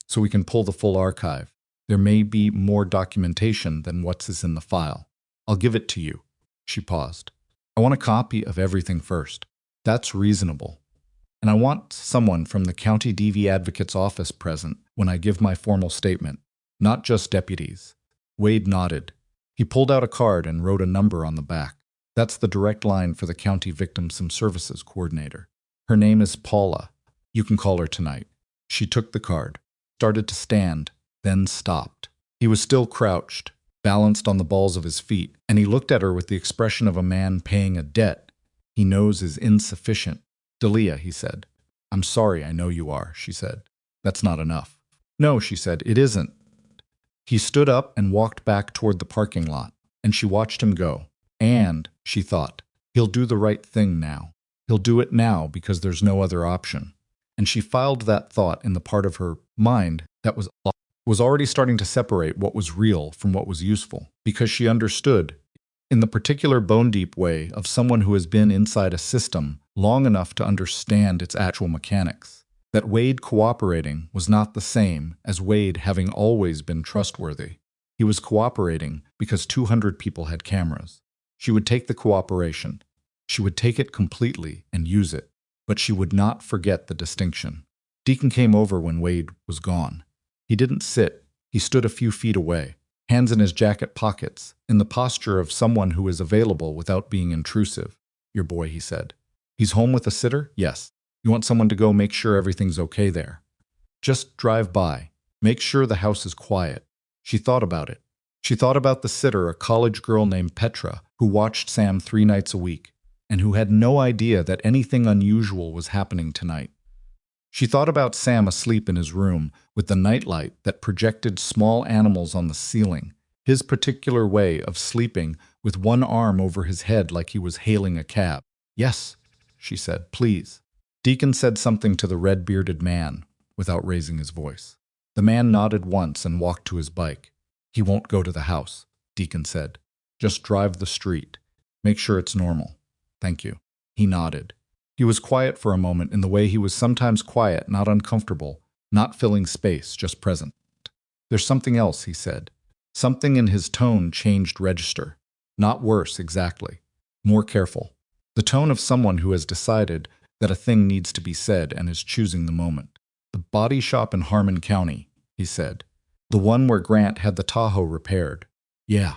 Speaker 1: so we can pull the full archive. There may be more documentation than what's in the file. I'll give it to you." She paused. "I want a copy of everything first." "That's reasonable. And I want someone from the County DV Advocate's office present when I give my formal statement, not just deputies." Wade nodded. He pulled out a card and wrote a number on the back. "That's the direct line for the County Victims Services Coordinator. Her name is Paula. You can call her tonight." She took the card, started to stand, then stopped. He was still crouched, balanced on the balls of his feet, and he looked at her with the expression of a man paying a debt he knows is insufficient. "Delia," he said. "I'm sorry, I know you are," she said. "That's not enough." "No," she said, "it isn't." He stood up and walked back toward the parking lot, and she watched him go. And, she thought, he'll do the right thing now. He'll do it now because there's no other option. And she filed that thought in the part of her mind that was already starting to separate what was real from what was useful, because she understood, in the particular bone-deep way of someone who has been inside a system long enough to understand its actual mechanics, that Wade cooperating was not the same as Wade having always been trustworthy. He was cooperating because 200 people had cameras. She would take the cooperation. She would take it completely and use it, but she would not forget the distinction. Deacon came over when Wade was gone. He didn't sit. He stood a few feet away, hands in his jacket pockets, in the posture of someone who is available without being intrusive. "Your boy," he said. "He's home with a sitter?" "Yes." "You want someone to go make sure everything's okay there?" "Just drive by. Make sure the house is quiet." She thought about it. She thought about the sitter, a college girl named Petra, who watched Sam 3 nights a week, and who had no idea that anything unusual was happening tonight. She thought about Sam asleep in his room with the nightlight that projected small animals on the ceiling, his particular way of sleeping with one arm over his head like he was hailing a cab. "Yes," she said, "please." Deacon said something to the red-bearded man without raising his voice. The man nodded once and walked to his bike. "He won't go to the house," Deacon said. "Just drive the street. Make sure it's normal." "Thank you." He nodded. He was quiet for a moment in the way he was sometimes quiet, not uncomfortable, not filling space, just present. "There's something else," he said. Something in his tone changed register. Not worse, exactly. More careful. The tone of someone who has decided that a thing needs to be said and is choosing the moment. "The body shop in Harmon County," he said. "The one where Grant had the Tahoe repaired." "Yeah.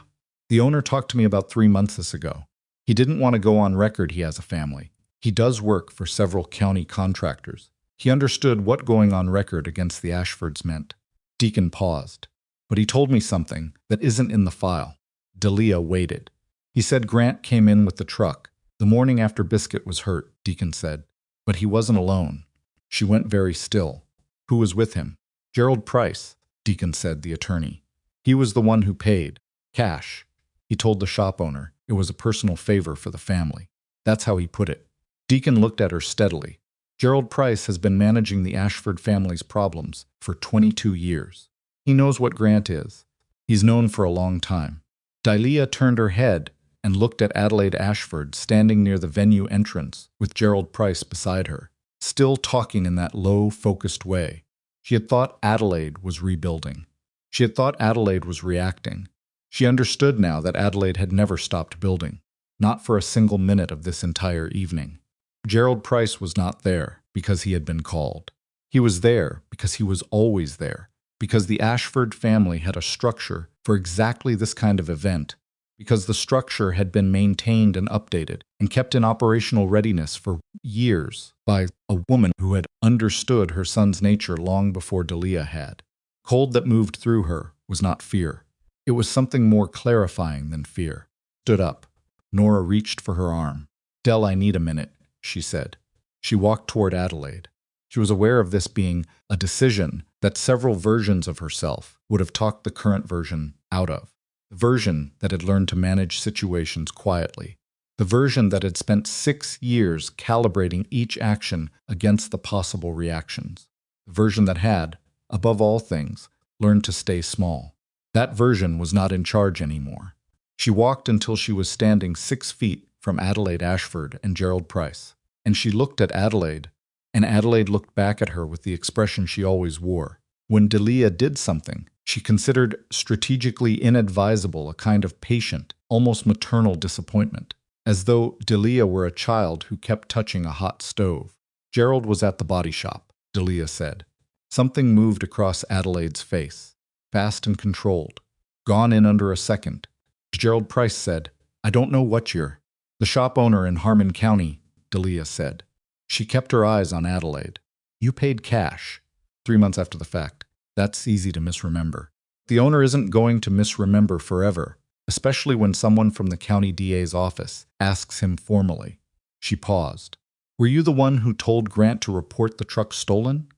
Speaker 1: The owner talked to me about 3 months ago. He didn't want to go on record he has a family. He does work for several county contractors. He understood what going on record against the Ashfords meant. Deacon paused. But he told me something that isn't in the file. Delia waited. He said Grant came in with the truck the morning after Biscuit was hurt, Deacon said. But he wasn't alone. She went very still. Who was with him? Gerald Price, Deacon said, the attorney. He was the one who paid. Cash. He told the shop owner it was a personal favor for the family. That's how he put it. Deacon looked at her steadily. Gerald Price has been managing the Ashford family's problems for 22 years. He knows what Grant is. He's known for a long time. Delia turned her head and looked at Adelaide Ashford standing near the venue entrance with Gerald Price beside her, still talking in that low, focused way. She had thought Adelaide was rebuilding. She had thought Adelaide was reacting. She understood now that Adelaide had never stopped building, not for a single minute of this entire evening. Gerald Price was not there because he had been called. He was there because he was always there, because the Ashford family had a structure for exactly this kind of event, because the structure had been maintained and updated and kept in operational readiness for years by a woman who had understood her son's nature long before Delia had. Cold that moved through her was not fear. It was something more clarifying than fear. Stood up. Nora reached for her arm. Del, I need a minute, she said. She walked toward Adelaide. She was aware of this being a decision that several versions of herself would have talked the current version out of. The version that had learned to manage situations quietly. The version that had spent 6 years calibrating each action against the possible reactions. The version that had, above all things, learned to stay small. That version was not in charge anymore. She walked until she was standing 6 feet from Adelaide Ashford and Gerald Price, and she looked at Adelaide, and Adelaide looked back at her with the expression she always wore. When Delia did something she considered strategically inadvisable, a kind of patient, almost maternal disappointment, as though Delia were a child who kept touching a hot stove. Gerald was at the body shop, Delia said. Something moved across Adelaide's face, fast and controlled. Gone in under a second. Gerald Price said, I don't know what you're. The shop owner in Harmon County, Delia said. She kept her eyes on Adelaide. You paid cash. 3 months after the fact. That's easy to misremember. The owner isn't going to misremember forever, especially when someone from the county DA's office asks him formally. She paused. Were you the one who told Grant to report the truck stolen?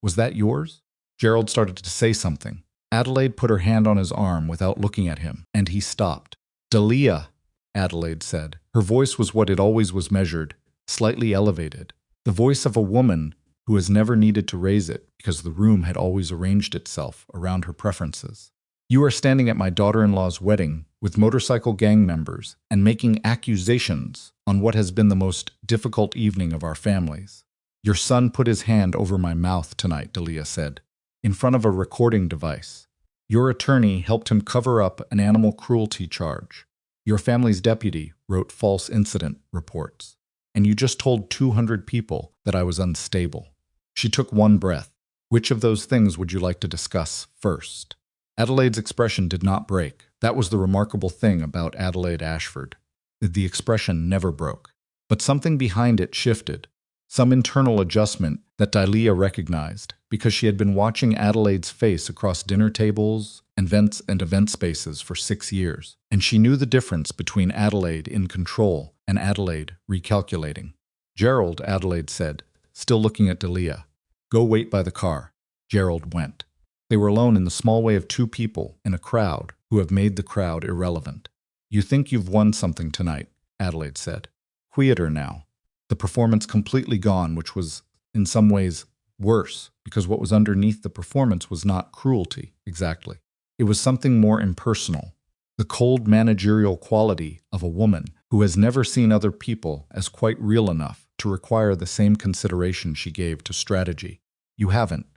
Speaker 1: Was that yours? Gerald started to say something. Adelaide put her hand on his arm without looking at him, and he stopped. Delia, Adelaide said. Her voice was what it always was measured, slightly elevated. The voice of a woman who has never needed to raise it because the room had always arranged itself around her preferences. You are standing at my daughter-in-law's wedding with motorcycle gang members and making accusations on what has been the most difficult evening of our families. Your son put his hand over my mouth tonight, Delia said, in front of a recording device. Your attorney helped him cover up an animal cruelty charge. Your family's deputy wrote false incident reports. And you just told 200 people that I was unstable. She took one breath. Which of those things would you like to discuss first? Adelaide's expression did not break. That was the remarkable thing about Adelaide Ashford. The expression never broke. But something behind it shifted. Some internal adjustment that Delia recognized because she had been watching Adelaide's face across dinner tables and event spaces for 6 years. And she knew the difference between Adelaide in control and Adelaide recalculating. Gerald, Adelaide said, still looking at Delia. Go wait by the car. Gerald went. They were alone in the small way of 2 people in a crowd who have made the crowd irrelevant. You think you've won something tonight, Adelaide said. Theater now. The performance completely gone, which was, in some ways, worse, because what was underneath the performance was not cruelty, exactly. It was something more impersonal. The cold managerial quality of a woman who has never seen other people as quite real enough to require the same consideration she gave to strategy. You haven't.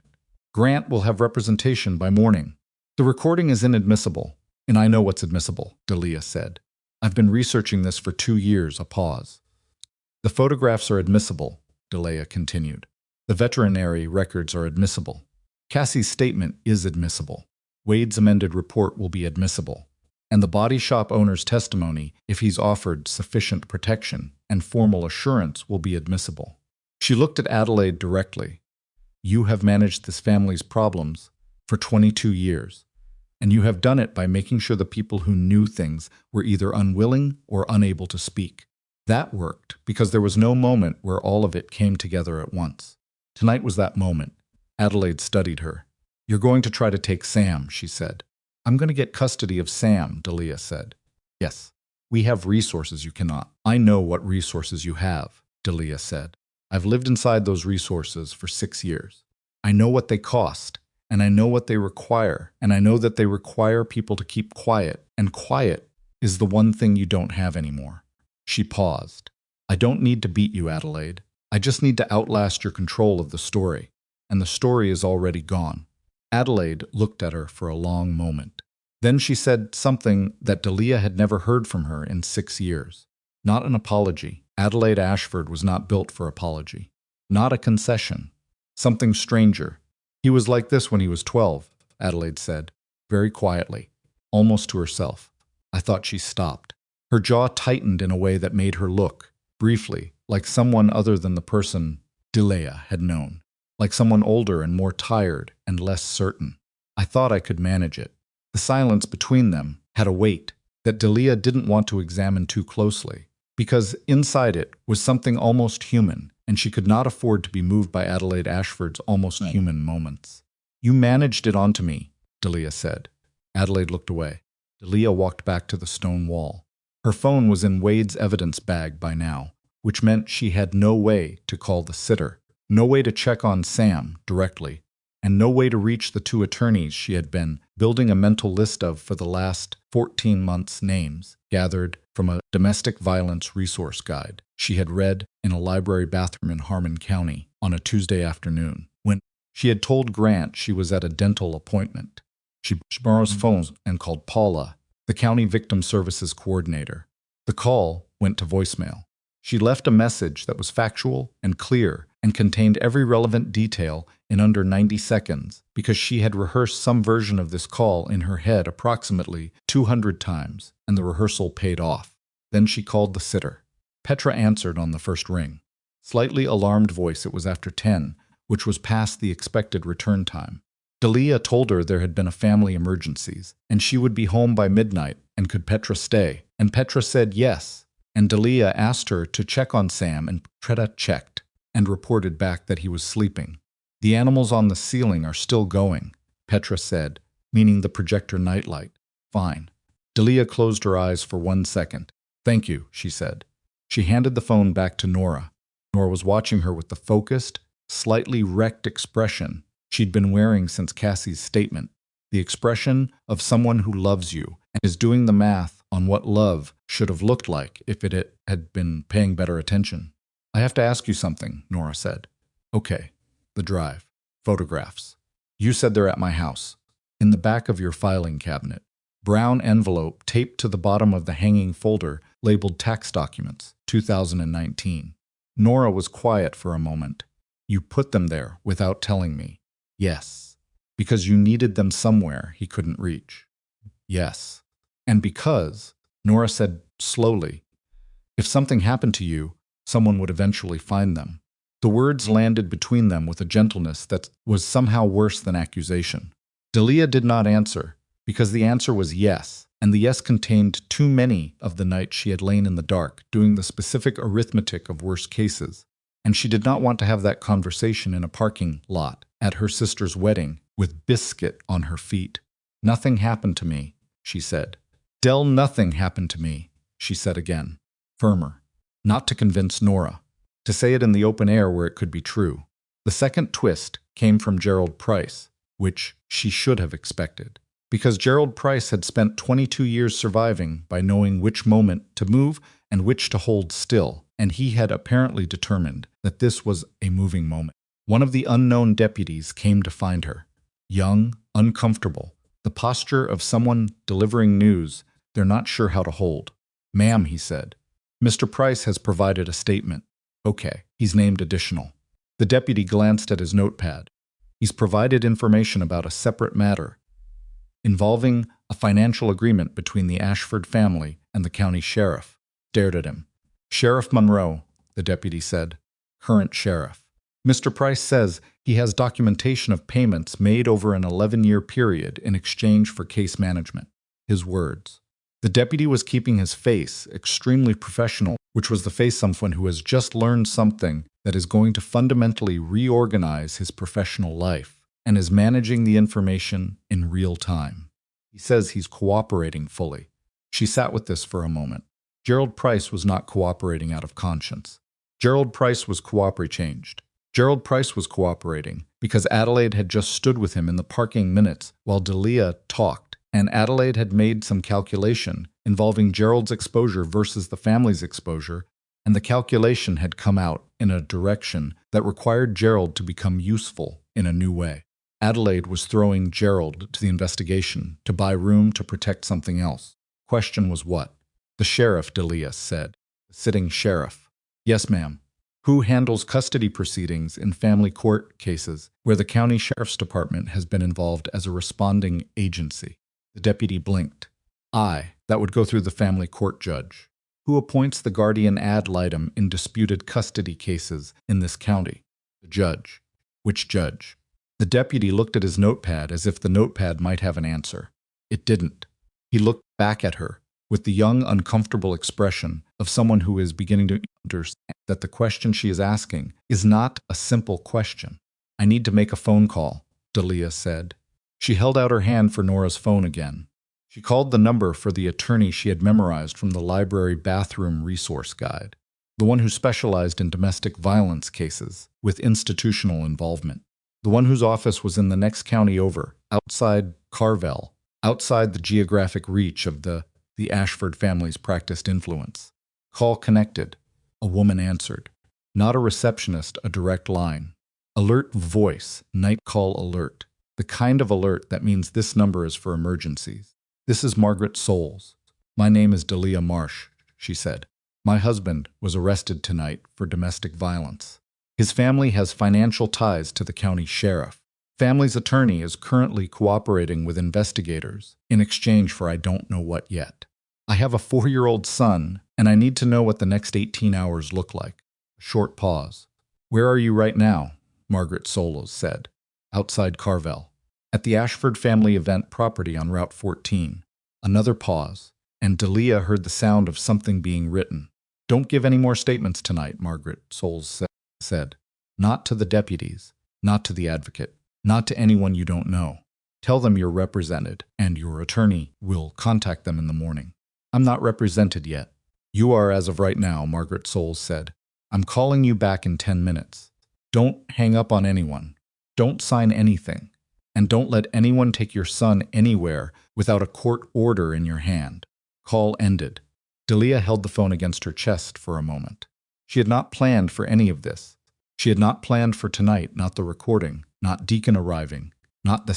Speaker 1: Grant will have representation by morning. The recording is inadmissible, and I know what's admissible, Delia said. I've been researching this for 2 years, a pause. The photographs are admissible, Delia continued. The veterinary records are admissible. Cassie's statement is admissible. Wade's amended report will be admissible. and the body shop owner's testimony, if he's offered sufficient protection and formal assurance, will be admissible. She looked at Adelaide directly. You have managed this family's problems for 22 years, and you have done it by making sure the people who knew things were either unwilling or unable to speak. That worked because there was no moment where all of it came together at once. Tonight was that moment. Adelaide studied her. You're going to try to take Sam, she said. I'm going to get custody of Sam, Delia said. Yes. We have resources you cannot. I know what resources you have, Delia said. I've lived inside those resources for 6 years. I know what they cost, and I know what they require, and I know that they require people to keep quiet, and quiet is the one thing you don't have anymore. She paused. I don't need to beat you, Adelaide. I just need to outlast your control of the story, and the story is already gone. Adelaide looked at her for a long moment. Then she said something that Delia had never heard from her in 6 years. Not an apology. Adelaide Ashford was not built for apology. Not a concession. Something stranger. He was like this when he was 12, Adelaide said, very quietly, almost to herself. I thought she stopped. Her jaw tightened in a way that made her look, briefly, like someone other than the person Delia had known. Like someone older and more tired and less certain. I thought I could manage it. The silence between them had a weight that Delia didn't want to examine too closely, because inside it was something almost human, and she could not afford to be moved by Adelaide Ashford's almost human moments. You managed it onto me, Delia said. Adelaide looked away. Delia walked back to the stone wall. Her phone was in Wade's evidence bag by now, which meant she had no way to call the sitter. No way to check on Sam directly, and no way to reach the 2 attorneys she had been building a mental list of for the last 14 months' names gathered from a domestic violence resource guide she had read in a library bathroom in Harmon County on a Tuesday afternoon when she had told Grant she was at a dental appointment. She borrowed his phone and called Paula, the county victim services coordinator. The call went to voicemail. She left a message that was factual and clear and contained every relevant detail in under 90 seconds because she had rehearsed some version of this call in her head approximately 200 times, and the rehearsal paid off. Then she called the sitter. Petra answered on the first ring. Slightly alarmed voice, it was after 10, which was past the expected return time. Delia told her there had been a family emergencies, and she would be home by midnight, and could Petra stay? And Petra said yes. And Delia asked her to check on Sam, and Petra checked and reported back that he was sleeping. The animals on the ceiling are still going, Petra said, meaning the projector nightlight. Fine. Delia closed her eyes for 1 second. Thank you, she said. She handed the phone back to Nora. Nora was watching her with the focused, slightly wrecked expression she'd been wearing since Cassie's statement. The expression of someone who loves you and is doing the math on what love should have looked like if it had been paying better attention. I have to ask you something, Nora said. Okay. The drive. Photographs. You said they're at my house. In the back of your filing cabinet. Brown envelope taped to the bottom of the hanging folder labeled tax documents, 2019. Nora was quiet for a moment. You put them there without telling me. Yes. Because you needed them somewhere he couldn't reach. Yes. And because, Nora said slowly, if something happened to you, someone would eventually find them. The words landed between them with a gentleness that was somehow worse than accusation. Delia did not answer, because the answer was yes, and the yes contained too many of the nights she had lain in the dark, doing the specific arithmetic of worst cases, and she did not want to have that conversation in a parking lot at her sister's wedding with biscuit on her feet. Nothing happened to me, she said. Del, nothing happened to me, she said again, firmer. Not to convince Nora. To say it in the open air where it could be true. The second twist came from Gerald Price, which she should have expected, because Gerald Price had spent 22 years surviving by knowing which moment to move and which to hold still, and he had apparently determined that this was a moving moment. One of the unknown deputies came to find her. Young, uncomfortable, the posture of someone delivering news they're not sure how to hold. Ma'am, he said, Mr. Price has provided a statement. Okay, he's named additional. The deputy glanced at his notepad. He's provided information about a separate matter. involving a financial agreement between the Ashford family and the county sheriff, stared at him. Sheriff Monroe, the deputy said. Current sheriff. Mr. Price says he has documentation of payments made over an 11-year period in exchange for case management. His words. The deputy was keeping his face extremely professional, which was the face of someone who has just learned something that is going to fundamentally reorganize his professional life and is managing the information in real time. He says he's cooperating fully. She sat with this for a moment. Gerald Price was not cooperating out of conscience. Gerald Price was changed. Gerald Price was cooperating because Adelaide had just stood with him in the parking minutes while Delia talked, and Adelaide had made some calculation involving Gerald's exposure versus the family's exposure, and the calculation had come out in a direction that required Gerald to become useful in a new way. Adelaide was throwing Gerald to the investigation to buy room to protect something else. Question was what? The sheriff, Delia said. The sitting sheriff. Yes, ma'am. Who handles custody proceedings in family court cases where the county sheriff's department has been involved as a responding agency? The deputy blinked. That would go through the family court judge. Who appoints the guardian ad litem in disputed custody cases in this county? The judge. Which judge? The deputy looked at his notepad as if the notepad might have an answer. It didn't. He looked back at her with the young, uncomfortable expression of someone who is beginning to understand that the question she is asking is not a simple question. I need to make a phone call, Delia said. She held out her hand for Nora's phone again. She called the number for the attorney she had memorized from the library bathroom resource guide, the one who specialized in domestic violence cases with institutional involvement, the one whose office was in the next county over, outside Carvel, outside the geographic reach of the Ashford family's practiced influence. Call connected. A woman answered. Not a receptionist, a direct line. Alert voice, night call alert. The kind of alert that means this number is for emergencies. This is Margaret Soules. My name is Delia Marsh, she said. My husband was arrested tonight for domestic violence. His family has financial ties to the county sheriff. Family's attorney is currently cooperating with investigators in exchange for I don't know what yet. I have a 4-year-old son, and I need to know what the next 18 hours look like. A short pause. Where are you right now? Margaret Soules said. Outside Carvel. At the Ashford family event property on Route 14. Another pause, and Delia heard the sound of something being written. Don't give any more statements tonight, Margaret Soules said. Not to the deputies, not to the advocate, not to anyone you don't know. Tell them you're represented, and your attorney will contact them in the morning. I'm not represented yet. You are as of right now, Margaret Soules said. I'm calling you back in 10 minutes. Don't hang up on anyone. Don't sign anything. And don't let anyone take your son anywhere without a court order in your hand. Call ended. Delia held the phone against her chest for a moment. She had not planned for any of this. She had not planned for tonight, not the recording, not Deacon arriving, not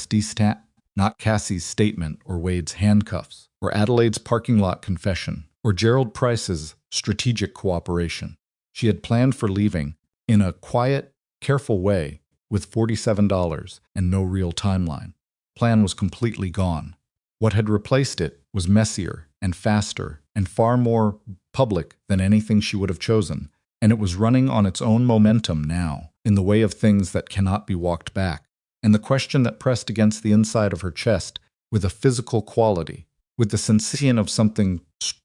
Speaker 1: not Cassie's statement or Wade's handcuffs, or Adelaide's parking lot confession, or Gerald Price's strategic cooperation. She had planned for leaving in a quiet, careful way with $47 and no real timeline. Plan was completely gone. What had replaced it was messier and faster and far more public than anything she would have chosen, and it was running on its own momentum now, in the way of things that cannot be walked back. And the question that pressed against the inside of her chest with a physical quality, with the sensation of something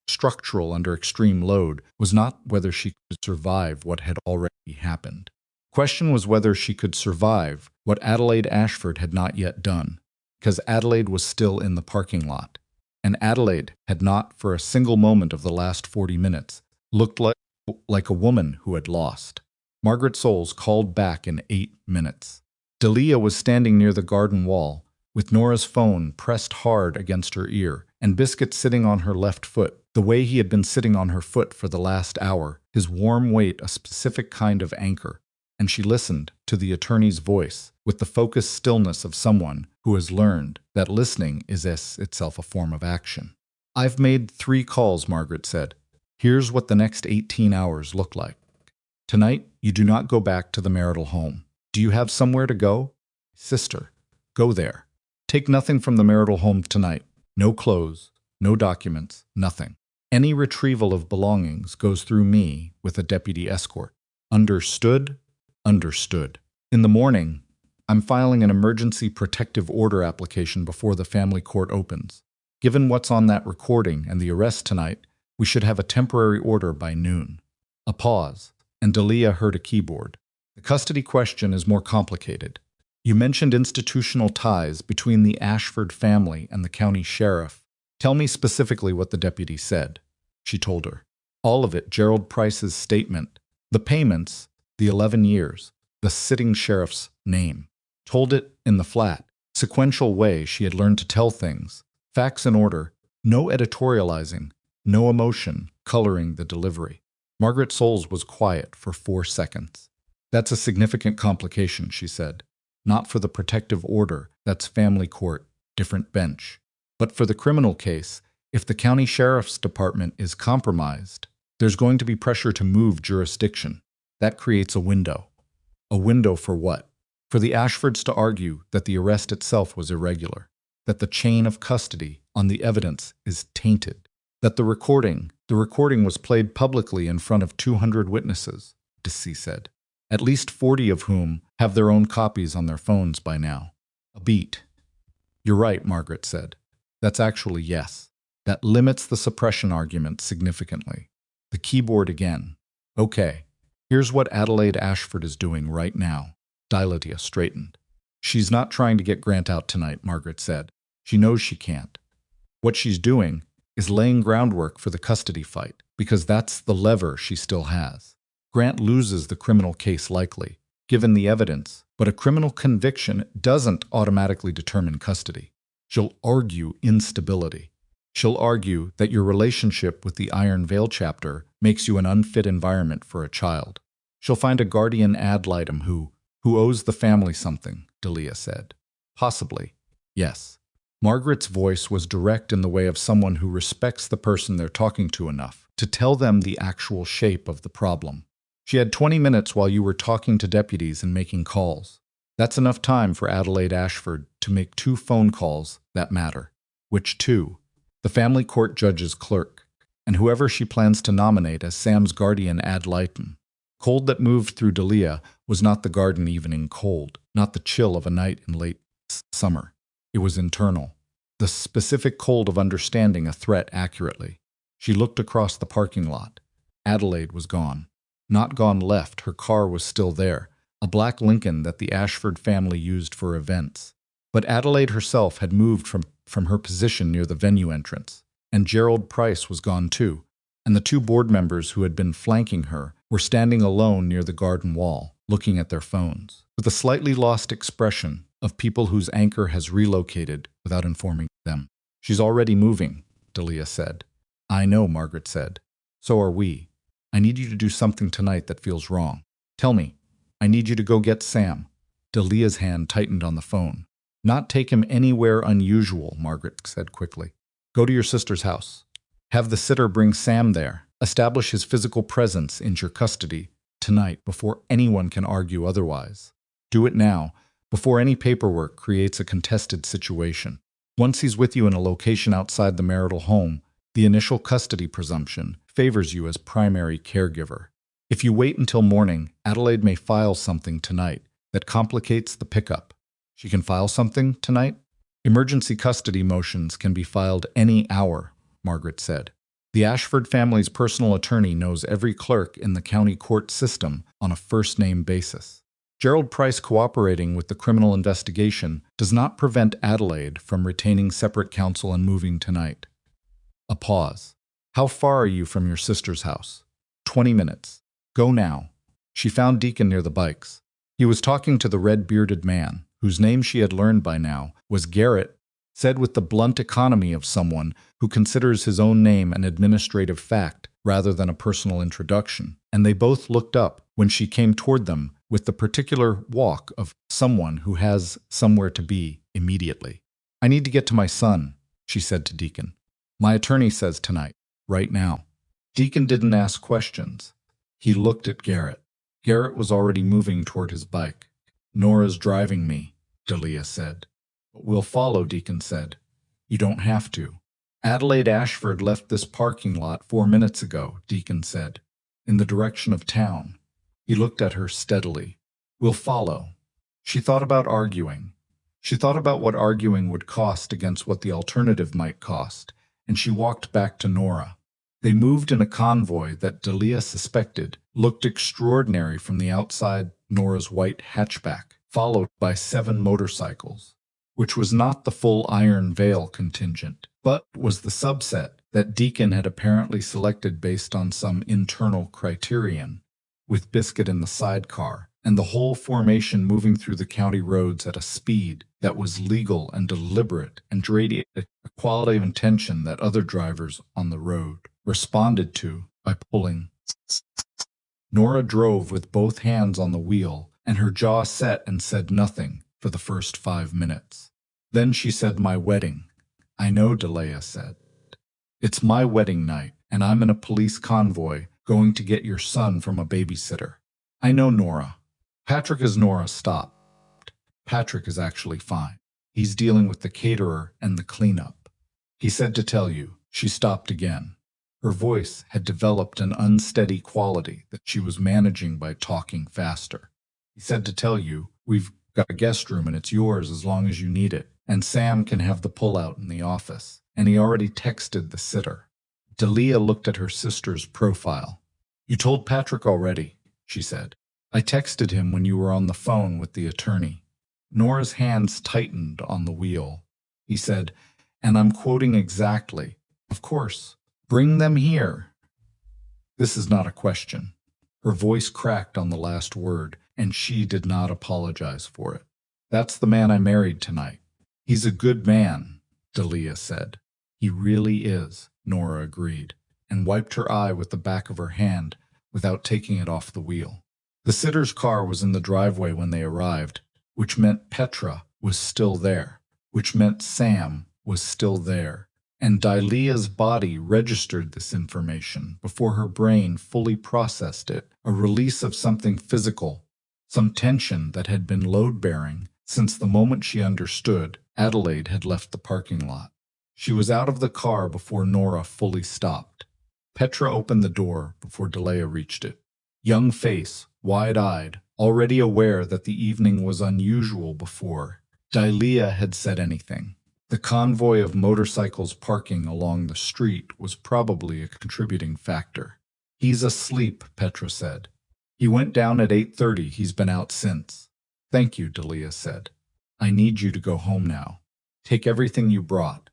Speaker 1: structural under extreme load, was not whether she could survive what had already happened. The question was whether she could survive what Adelaide Ashford had not yet done, because Adelaide was still in the parking lot, and Adelaide had not for a single moment of the last 40 minutes looked like a woman who had lost. Margaret Soules called back in 8 minutes. Delia was standing near the garden wall, with Nora's phone pressed hard against her ear, and Biscuit sitting on her left foot, the way he had been sitting on her foot for the last hour, his warm weight a specific kind of anchor. And she listened to the attorney's voice with the focused stillness of someone who has learned that listening is itself a form of action. I've made 3 calls, Margaret said. Here's what the next 18 hours look like. Tonight, you do not go back to the marital home. Do you have somewhere to go? Sister, go there. Take nothing from the marital home tonight. No clothes, no documents, nothing. Any retrieval of belongings goes through me with a deputy escort. Understood? Understood. In the morning, I'm filing an emergency protective order application before the family court opens. Given what's on that recording and the arrest tonight, we should have a temporary order by noon. A pause, and Delia heard a keyboard. The custody question is more complicated. You mentioned institutional ties between the Ashford family and the county sheriff. Tell me specifically what the deputy said. She told her. All of it, Gerald Price's statement. The payments, the 11 years, the sitting sheriff's name. Told it in the flat, sequential way she had learned to tell things. Facts in order, no editorializing, no emotion coloring the delivery. Margaret Soles was quiet for 4 seconds. That's a significant complication, she said. Not for the protective order, that's family court, different bench. But for the criminal case, if the county sheriff's department is compromised, there's going to be pressure to move jurisdiction. That creates a window. A window for what? For the Ashfords to argue that the arrest itself was irregular, that the chain of custody on the evidence is tainted, that the recording was played publicly in front of 200 witnesses, Deci said. At least 40 of whom have their own copies on their phones by now. A beat. You're right, Margaret said. That's actually yes. That limits the suppression argument significantly. The keyboard again. Okay, here's what Adelaide Ashford is doing right now. Dilatia straightened. She's not trying to get Grant out tonight, Margaret said. She knows she can't. What she's doing is laying groundwork for the custody fight, because that's the lever she still has. Grant loses the criminal case likely, given the evidence, but a criminal conviction doesn't automatically determine custody. She'll argue instability. She'll argue that your relationship with the Iron Veil chapter makes you an unfit environment for a child. She'll find a guardian ad litem who owes the family something, Delia said. Possibly, yes. Margaret's voice was direct in the way of someone who respects the person they're talking to enough to tell them the actual shape of the problem. She had 20 minutes while you were talking to deputies and making calls. That's enough time for Adelaide Ashford to make 2 phone calls that matter. Which 2? The family court judge's clerk, and whoever she plans to nominate as Sam's guardian ad litem. Cold that moved through Delia was not the garden evening cold, not the chill of a night in late summer. It was internal. The specific cold of understanding a threat accurately. She looked across the parking lot. Adelaide was gone. Not gone left, her car was still there, a black Lincoln that the Ashford family used for events. But Adelaide herself had moved from her position near the venue entrance, and Gerald Price was gone too, and the 2 board members who had been flanking her were standing alone near the garden wall, looking at their phones, with a slightly lost expression of people whose anchor has relocated without informing them. She's already moving, Delia said. I know, Margaret said. So are we. I need you to do something tonight that feels wrong. Tell me. I need you to go get Sam. Delia's hand tightened on the phone. Not take him anywhere unusual, Margaret said quickly. Go to your sister's house. Have the sitter bring Sam there. Establish his physical presence in your custody tonight before anyone can argue otherwise. Do it now, before any paperwork creates a contested situation. Once he's with you in a location outside the marital home, the initial custody presumption favors you as primary caregiver. If you wait until morning, Adelaide may file something tonight that complicates the pickup. She can file something tonight? Emergency custody motions can be filed any hour, Margaret said. The Ashford family's personal attorney knows every clerk in the county court system on a first-name basis. Gerald Price cooperating with the criminal investigation does not prevent Adelaide from retaining separate counsel and moving tonight. A pause. How far are you from your sister's house? 20 minutes. Go now. She found Deacon near the bikes. He was talking to the red-bearded man, whose name she had learned by now was Garrett, said with the blunt economy of someone who considers his own name an administrative fact rather than a personal introduction, and they both looked up when she came toward them with the particular walk of someone who has somewhere to be immediately. I need to get to my son, she said to Deacon. My attorney says tonight, right now. Deacon didn't ask questions. He looked at Garrett. Garrett was already moving toward his bike. Nora's driving me, Delia said. We'll follow, Deacon said. You don't have to. Adelaide Ashford left this parking lot 4 minutes ago, Deacon said, in the direction of town. He looked at her steadily. We'll follow. She thought about arguing. She thought about what arguing would cost against what the alternative might cost, and she walked back to Nora. They moved in a convoy that Delia suspected looked extraordinary from the outside Nora's white hatchback, followed by 7 motorcycles, which was not the full Iron Veil contingent, but was the subset that Deacon had apparently selected based on some internal criterion, with Biscuit in the sidecar, and the whole formation moving through the county roads at a speed that was legal and deliberate and radiated a quality of intention that other drivers on the road responded to by pulling. Nora drove with both hands on the wheel, and her jaw set and said nothing for the first 5 minutes. Then she said, "My wedding." "I know," Delia said. "It's my wedding night, and I'm in a police convoy going to get your son from a babysitter." "I know, Nora." Patrick as Nora stopped. "Patrick is actually fine. He's dealing with the caterer and the cleanup. He said to tell you." She stopped again. Her voice had developed an unsteady quality that she was managing by talking faster. "He said to tell you, we've got a guest room and it's yours as long as you need it, and Sam can have the pull-out in the office, and he already texted the sitter." Delia looked at her sister's profile. "You told Patrick already," she said. "I texted him when you were on the phone with the attorney." Nora's hands tightened on the wheel. He said, and I'm quoting exactly, "Of course. Bring them here." This is not a question. Her voice cracked on the last word, and she did not apologize for it. "That's the man I married tonight. He's a good man," Delia said. "He really is," Nora agreed, and wiped her eye with the back of her hand without taking it off the wheel. The sitter's car was in the driveway when they arrived, which meant Petra was still there, which meant Sam was still there. And Delia's body registered this information before her brain fully processed it, a release of something physical, some tension that had been load-bearing since the moment she understood Adelaide had left the parking lot. She was out of the car before Nora fully stopped. Petra opened the door before Delia reached it. Young face, wide-eyed, already aware that the evening was unusual before Delia had said anything. The convoy of motorcycles parking along the street was probably a contributing factor. "He's asleep," Petra said. "He went down at 8:30. He's been out since." "Thank you," Delia said. "I need you to go home now. Take everything you brought.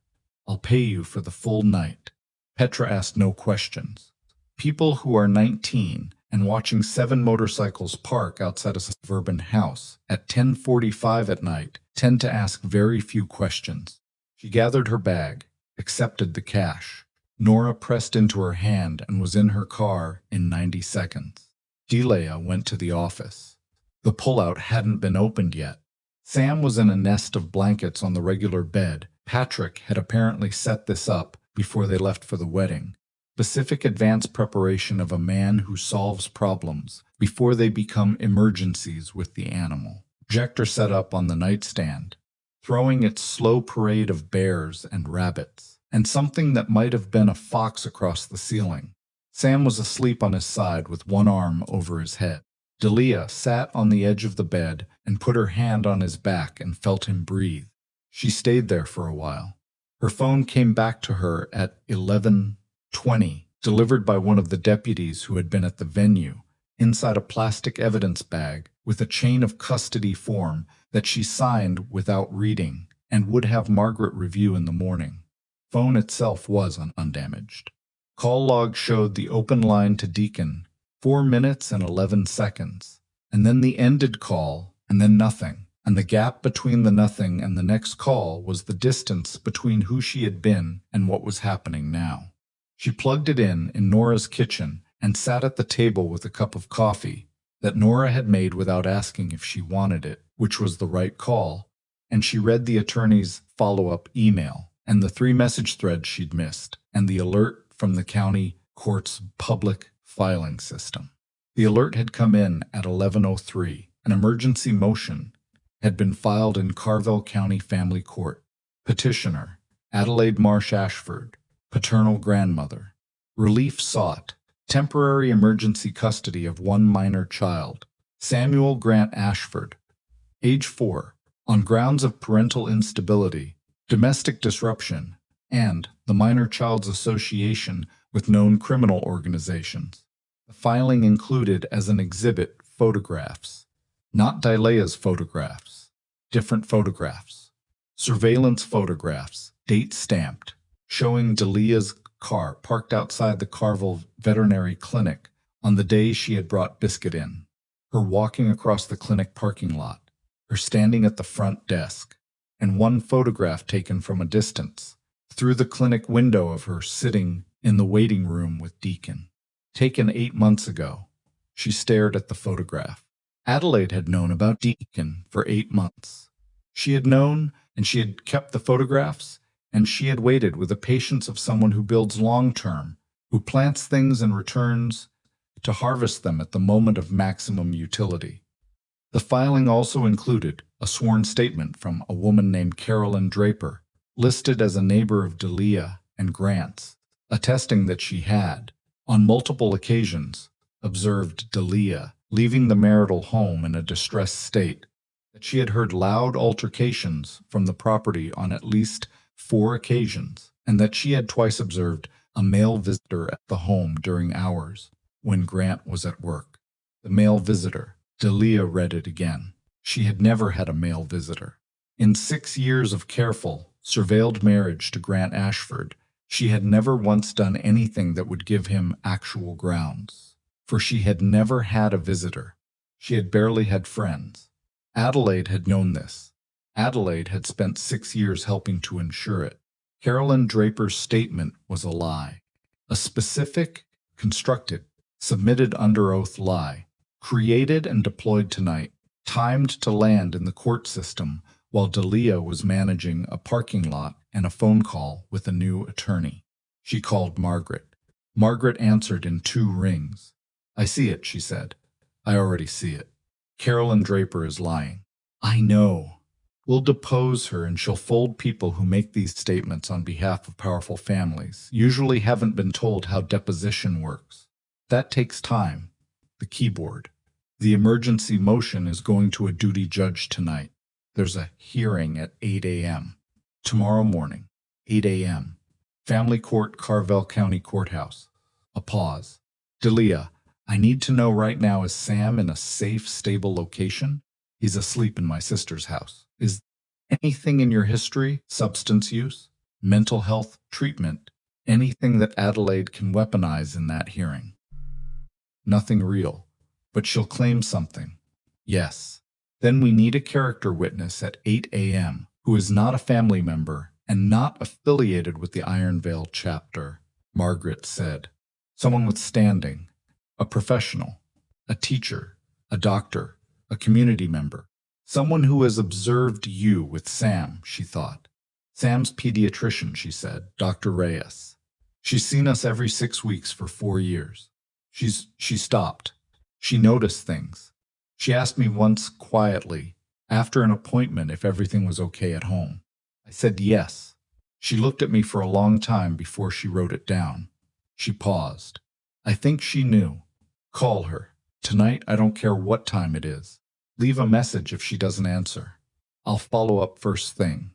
Speaker 1: I'll pay you for the full night." Petra asked no questions. People who are 19 and watching 7 motorcycles park outside a suburban house at 10:45 at night tend to ask very few questions. She gathered her bag, accepted the cash. Nora pressed into her hand and was in her car in 90 seconds. Delia went to the office. The pullout hadn't been opened yet. Sam was in a nest of blankets on the regular bed. Patrick had apparently set this up before they left for the wedding. Specific advance preparation of a man who solves problems before they become emergencies with the animal. Projector set up on the nightstand, throwing its slow parade of bears and rabbits, and something that might have been a fox across the ceiling. Sam was asleep on his side with one arm over his head. Delia sat on the edge of the bed and put her hand on his back and felt him breathe. She stayed there for a while. Her phone came back to her at 11:20, delivered by one of the deputies who had been at the venue, inside a plastic evidence bag with a chain of custody form that she signed without reading and would have Margaret review in the morning. Phone itself was undamaged. Call log showed the open line to Deacon, 4 minutes and 11 seconds, and then the ended call, and then nothing, and the gap between the nothing and the next call was the distance between who she had been and what was happening now. She plugged it in Nora's kitchen and sat at the table with a cup of coffee that Nora had made without asking if she wanted it, which was the right call, and she read the attorney's follow-up email and the 3 message threads she'd missed and the alert from the county court's public filing system. The alert had come in at 11:03. An emergency motion had been filed in Carvell County Family Court. Petitioner, Adelaide Marsh Ashford, paternal grandmother. Relief sought, temporary emergency custody of one minor child, Samuel Grant Ashford, age 4, on grounds of parental instability, domestic disruption, and the minor child's association with known criminal organizations. The filing included as an exhibit photographs, not Delia's photographs, different photographs, surveillance photographs, date stamped, showing Delia's car parked outside the Carvell Veterinary Clinic on the day she had brought Biscuit in, her walking across the clinic parking lot, her standing at the front desk, and one photograph taken from a distance, through the clinic window of her sitting in the waiting room with Deacon. Taken 8 months ago. She stared at the photograph. Adelaide had known about Deacon for 8 months. She had known, and she had kept the photographs, and she had waited with the patience of someone who builds long-term, who plants things and returns to harvest them at the moment of maximum utility. The filing also included a sworn statement from a woman named Carolyn Draper, listed as a neighbor of Delia and Grant's, attesting that she had, on multiple occasions, observed Delia leaving the marital home in a distressed state, that she had heard loud altercations from the property on at least 4 occasions, and that she had twice observed a male visitor at the home during hours when Grant was at work. The male visitor. Delia read it again. She had never had a male visitor. In 6 years of careful, surveilled marriage to Grant Ashford, she had never once done anything that would give him actual grounds. For she had never had a visitor. She had barely had friends. Adelaide had known this. Adelaide had spent 6 years helping to ensure it. Carolyn Draper's statement was a lie. A specific, constructed, submitted under oath lie, created and deployed tonight, timed to land in the court system while Delia was managing a parking lot and a phone call with a new attorney. She called Margaret. Margaret answered in 2 rings. "I see it," she said. "I already see it. Carolyn Draper is lying." "I know. We'll depose her and she'll fold people who make these statements on behalf of powerful families. Usually haven't been told how deposition works. That takes time." The keyboard. "The emergency motion is going to a duty judge tonight. There's a hearing at 8 a.m. Tomorrow morning, 8 a.m. Family Court, Carvell County Courthouse." A pause. "Delia, I need to know right now, is Sam in a safe, stable location? He's asleep in my sister's house. Is anything in your history, substance use, mental health, treatment, anything that Adelaide can weaponize in that hearing?" "Nothing real. But she'll claim something." "Yes. Then we need a character witness at 8 a.m. who is not a family member and not affiliated with the Iron Veil chapter," Margaret said. "Someone with standing. A professional. A teacher. A doctor. A community member. Someone who has observed you with Sam," she thought. "Sam's pediatrician," she said, "Dr. Reyes. She's seen us every 6 weeks for 4 years. She stopped. She noticed things. She asked me once quietly, after an appointment, if everything was okay at home. I said yes. She looked at me for a long time before she wrote it down. She paused. I think she knew. Call her. Tonight, I don't care what time it is. Leave a message if she doesn't answer. I'll follow up first thing."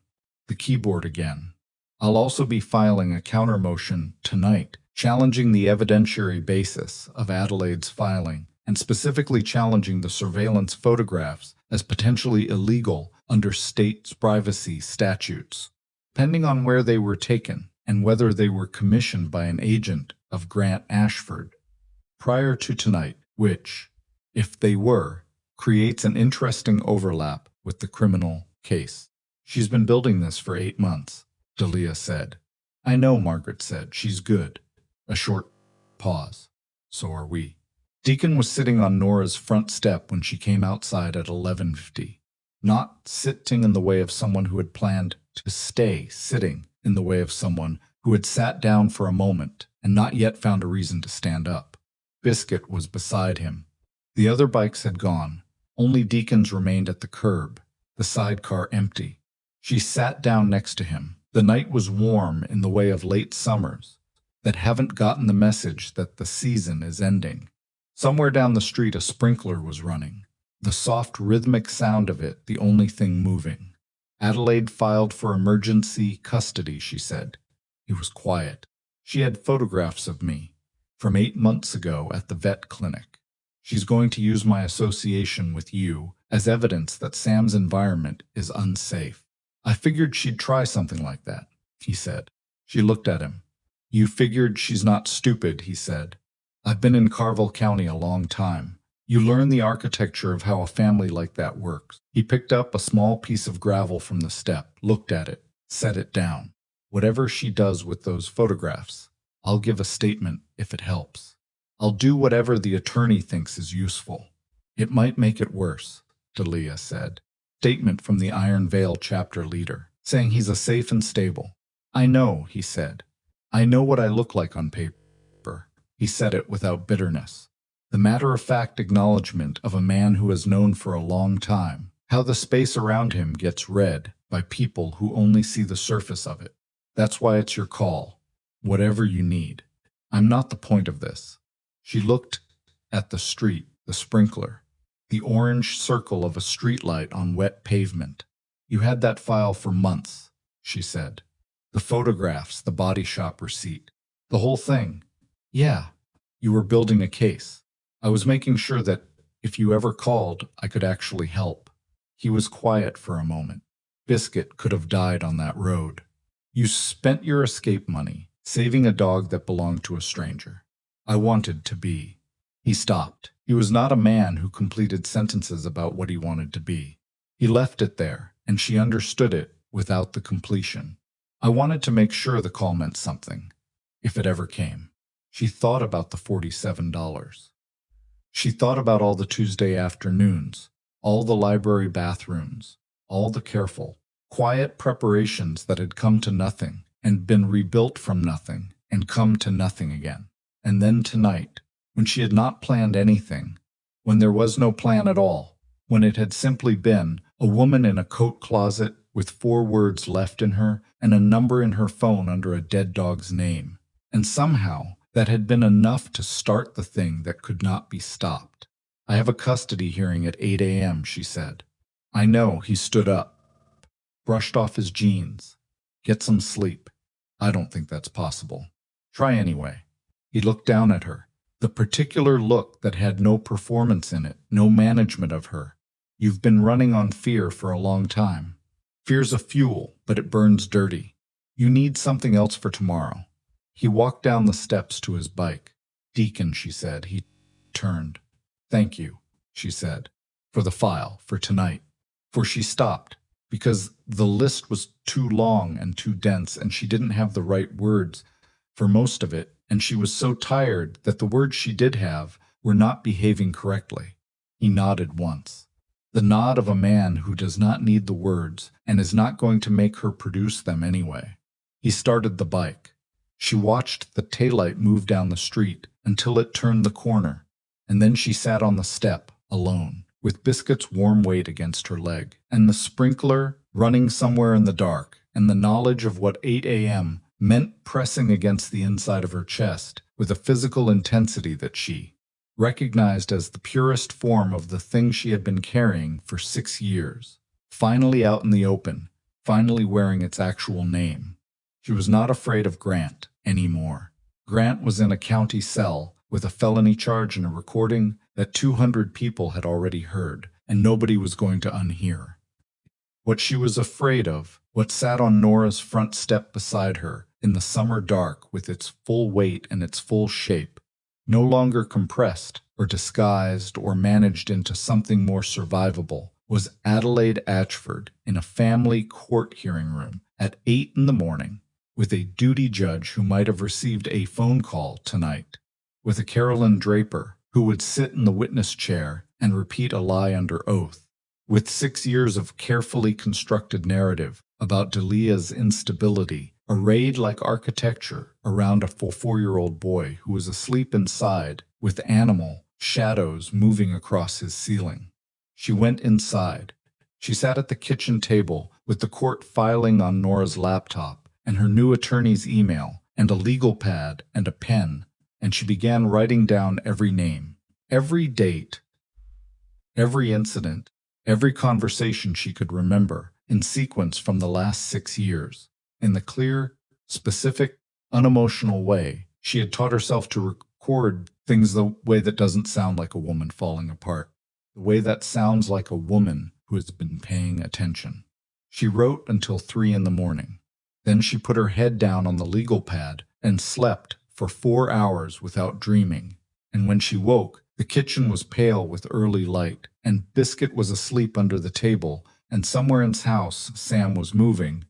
Speaker 1: The keyboard again. "I'll also be filing a counter motion tonight, challenging the evidentiary basis of Adelaide's filing, and specifically challenging the surveillance photographs as potentially illegal under state privacy statutes, depending on where they were taken and whether they were commissioned by an agent of Grant Ashford prior to tonight, which, if they were, creates an interesting overlap with the criminal case." "She's been building this for 8 months, Delia said. "I know," Margaret said. "She's good." A short pause. "So are we." Deacon was sitting on Nora's front step when she came outside at 11:50, not sitting in the way of someone who had planned to stay sitting in the way of someone who had sat down for a moment and not yet found a reason to stand up. Biscuit was beside him. The other bikes had gone. Only Deacon's remained at the curb. the sidecar empty. She sat down next to him. The night was warm in the way of late summers that haven't gotten the message that the season is ending. Somewhere down the street, a sprinkler was running, the soft rhythmic sound of it the only thing moving. Adelaide filed for emergency custody, she said. He was quiet. She had photographs of me from 8 months ago at the vet clinic. She's going to use my association with you as evidence that Sam's environment is unsafe. I figured she'd try something like that, he said. She looked at him. You figured she's not stupid, he said. I've been in Carville County a long time. You learn the architecture of how a family like that works. He picked up a small piece of gravel from the step, looked at it, set it down. Whatever she does with those photographs, I'll give a statement if it helps. I'll do whatever the attorney thinks is useful. It might make it worse, Delia said. Statement from the Iron Veil chapter leader, saying he's a safe and stable. I know, he said. I know what I look like on paper. He said it without bitterness. The matter-of-fact acknowledgement of a man who has known for a long time how the space around him gets read by people who only see the surface of it. That's why it's your call. Whatever you need. I'm not the point of this. She looked at the street, the sprinkler, the orange circle of a streetlight on wet pavement. You had that file for months, she said. The photographs, the body shop receipt, the whole thing. Yeah, you were building a case. I was making sure that if you ever called, I could actually help. He was quiet for a moment. Biscuit could have died on that road. You spent your escape money saving a dog that belonged to a stranger. I wanted to be. He stopped. He was not a man who completed sentences about what he wanted to be. He left it there, and she understood it without the completion. I wanted to make sure the call meant something, if it ever came. She thought about the $47. She thought about all the Tuesday afternoons, all the library bathrooms, all the careful, quiet preparations that had come to nothing and been rebuilt from nothing and come to nothing again. And then tonight, when she had not planned anything, when there was no plan at all, when it had simply been a woman in a coat closet with 4 words left in her and a number in her phone under a dead dog's name, and somehow that had been enough to start the thing that could not be stopped. I have a custody hearing at 8 a.m., she said. I know. He stood up, brushed off his jeans. Get some sleep. I don't think that's possible. Try anyway. He looked down at her, the particular look that had no performance in it, no management of her. You've been running on fear for a long time. Fear's a fuel, but it burns dirty. You need something else for tomorrow. He walked down the steps to his bike. Deacon, she said. He turned. Thank you, she said, for the file, for tonight. For she stopped, because the list was too long and too dense, and she didn't have the right words for most of it, and she was so tired that the words she did have were not behaving correctly. He nodded once. The nod of a man who does not need the words and is not going to make her produce them anyway. He started the bike. She watched the taillight move down the street until it turned the corner, and then she sat on the step, alone, with Biscuit's warm weight against her leg, and the sprinkler running somewhere in the dark, and the knowledge of what 8 a.m. meant pressing against the inside of her chest with a physical intensity that she recognized as the purest form of the thing she had been carrying for 6 years, finally out in the open, finally wearing its actual name. She was not afraid of Grant anymore. Grant was in a county cell with a felony charge and a recording that 200 people had already heard, and nobody was going to unhear. What she was afraid of, what sat on Nora's front step beside her in the summer dark with its full weight and its full shape, no longer compressed or disguised or managed into something more survivable, was Adelaide Atchford in a family court hearing room at 8 in the morning, with a duty judge who might have received a phone call tonight, with a Carolyn Draper who would sit in the witness chair and repeat a lie under oath, with 6 years of carefully constructed narrative about Delia's instability, arrayed like architecture around a 4-year-old boy who was asleep inside, with animal shadows moving across his ceiling. She went inside. She sat at the kitchen table with the court filing on Nora's laptop and her new attorney's email and a legal pad and a pen, and she began writing down every name, every date, every incident, every conversation she could remember in sequence from the last 6 years. In the clear, specific, unemotional way she had taught herself to record things the way that doesn't sound like a woman falling apart, the way that sounds like a woman who has been paying attention. She wrote until 3 in the morning. Then she put her head down on the legal pad and slept for 4 hours without dreaming. And when she woke, the kitchen was pale with early light, and Biscuit was asleep under the table, and somewhere in his house Sam was moving.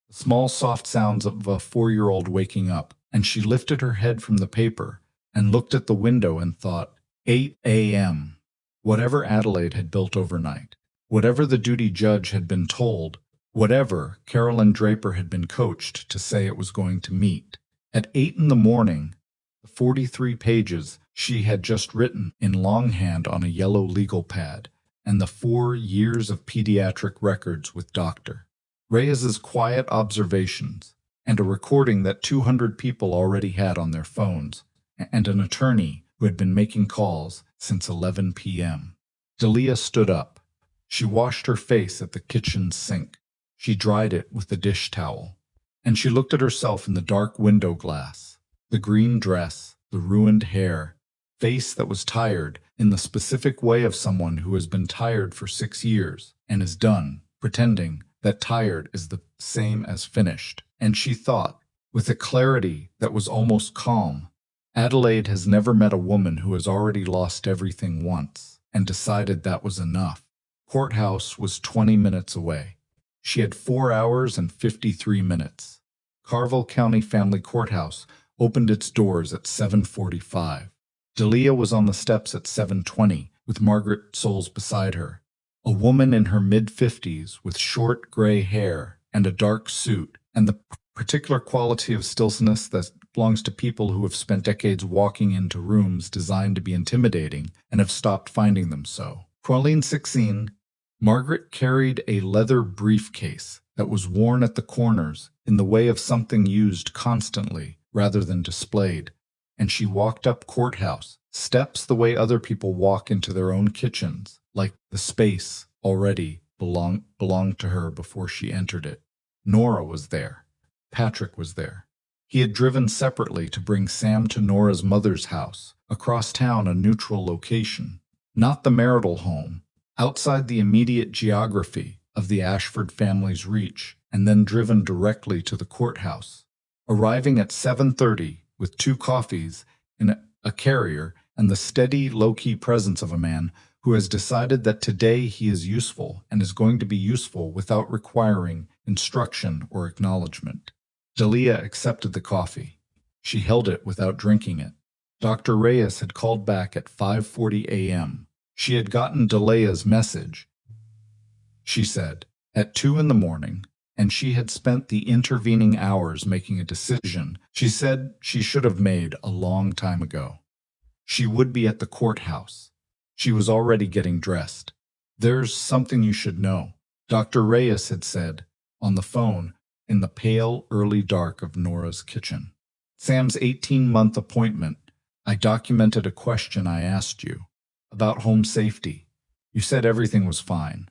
Speaker 1: The small soft sounds of a 4-year-old waking up, and she lifted her head from the paper and looked at the window and thought, 8 a.m. Whatever Adelaide had built overnight, whatever the duty judge had been told, whatever Carolyn Draper had been coached to say it was going to meet. At 8 in the morning, the 43 pages she had just written in longhand on a yellow legal pad, and the 4 years of pediatric records with Dr. Reyes's quiet observations, and a recording that 200 people already had on their phones, and an attorney who had been making calls since 11 p.m. Delia stood up. She washed her face at the kitchen sink. She dried it with a dish towel. And she looked at herself in the dark window glass. The green dress, the ruined hair, face that was tired in the specific way of someone who has been tired for 6 years and is done, pretending that tired is the same as finished. And she thought, with a clarity that was almost calm, Adelaide has never met a woman who has already lost everything once and decided that was enough. Courthouse was 20 minutes away. She had 4 hours and 53 minutes. Carville County Family Courthouse opened its doors at 7:45. Delia was on the steps at 7:20 with Margaret Soules beside her, a woman in her mid-50s with short gray hair and a dark suit, and the particular quality of stillness that belongs to people who have spent decades walking into rooms designed to be intimidating and have stopped finding them so. Pauline 16, Margaret carried a leather briefcase that was worn at the corners in the way of something used constantly rather than displayed, and she walked up courthouse steps the way other people walk into their own kitchens, like the space already belonged to her before she entered it. Nora was there. Patrick was there. He had driven separately to bring Sam to Nora's mother's house, across town, a neutral location, not the marital home, outside the immediate geography of the Ashford family's reach, and then driven directly to the courthouse. Arriving at 7:30 with 2 coffees in a carrier and the steady, low-key presence of a man who has decided that today he is useful and is going to be useful without requiring instruction or acknowledgement. Delia accepted the coffee. She held it without drinking it. Dr. Reyes had called back at 5:40 a.m. She had gotten Delia's message, she said, at 2 in the morning, and she had spent the intervening hours making a decision she said she should have made a long time ago. She would be at the courthouse. She was already getting dressed. "There's something you should know," Dr. Reyes had said, on the phone, in the pale, early dark of Nora's kitchen. "Sam's 18-month appointment. I documented a question I asked you about home safety. You said everything was fine.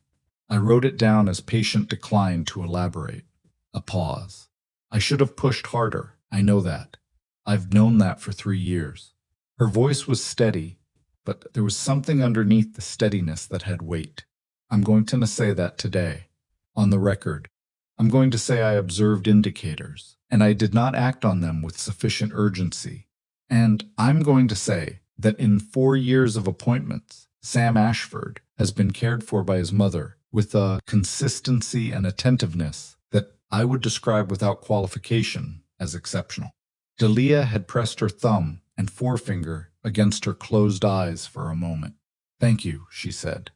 Speaker 1: I wrote it down as patient declined to elaborate." A pause. "I should have pushed harder. I know that. I've known that for 3 years." Her voice was steady, but there was something underneath the steadiness that had weight. "I'm going to say that today, on the record. I'm going to say I observed indicators, and I did not act on them with sufficient urgency. And I'm going to say that in 4 years of appointments, Sam Ashford has been cared for by his mother with a consistency and attentiveness that I would describe without qualification as exceptional." Delia had pressed her thumb and forefinger against her closed eyes for a moment. "Thank you," she said.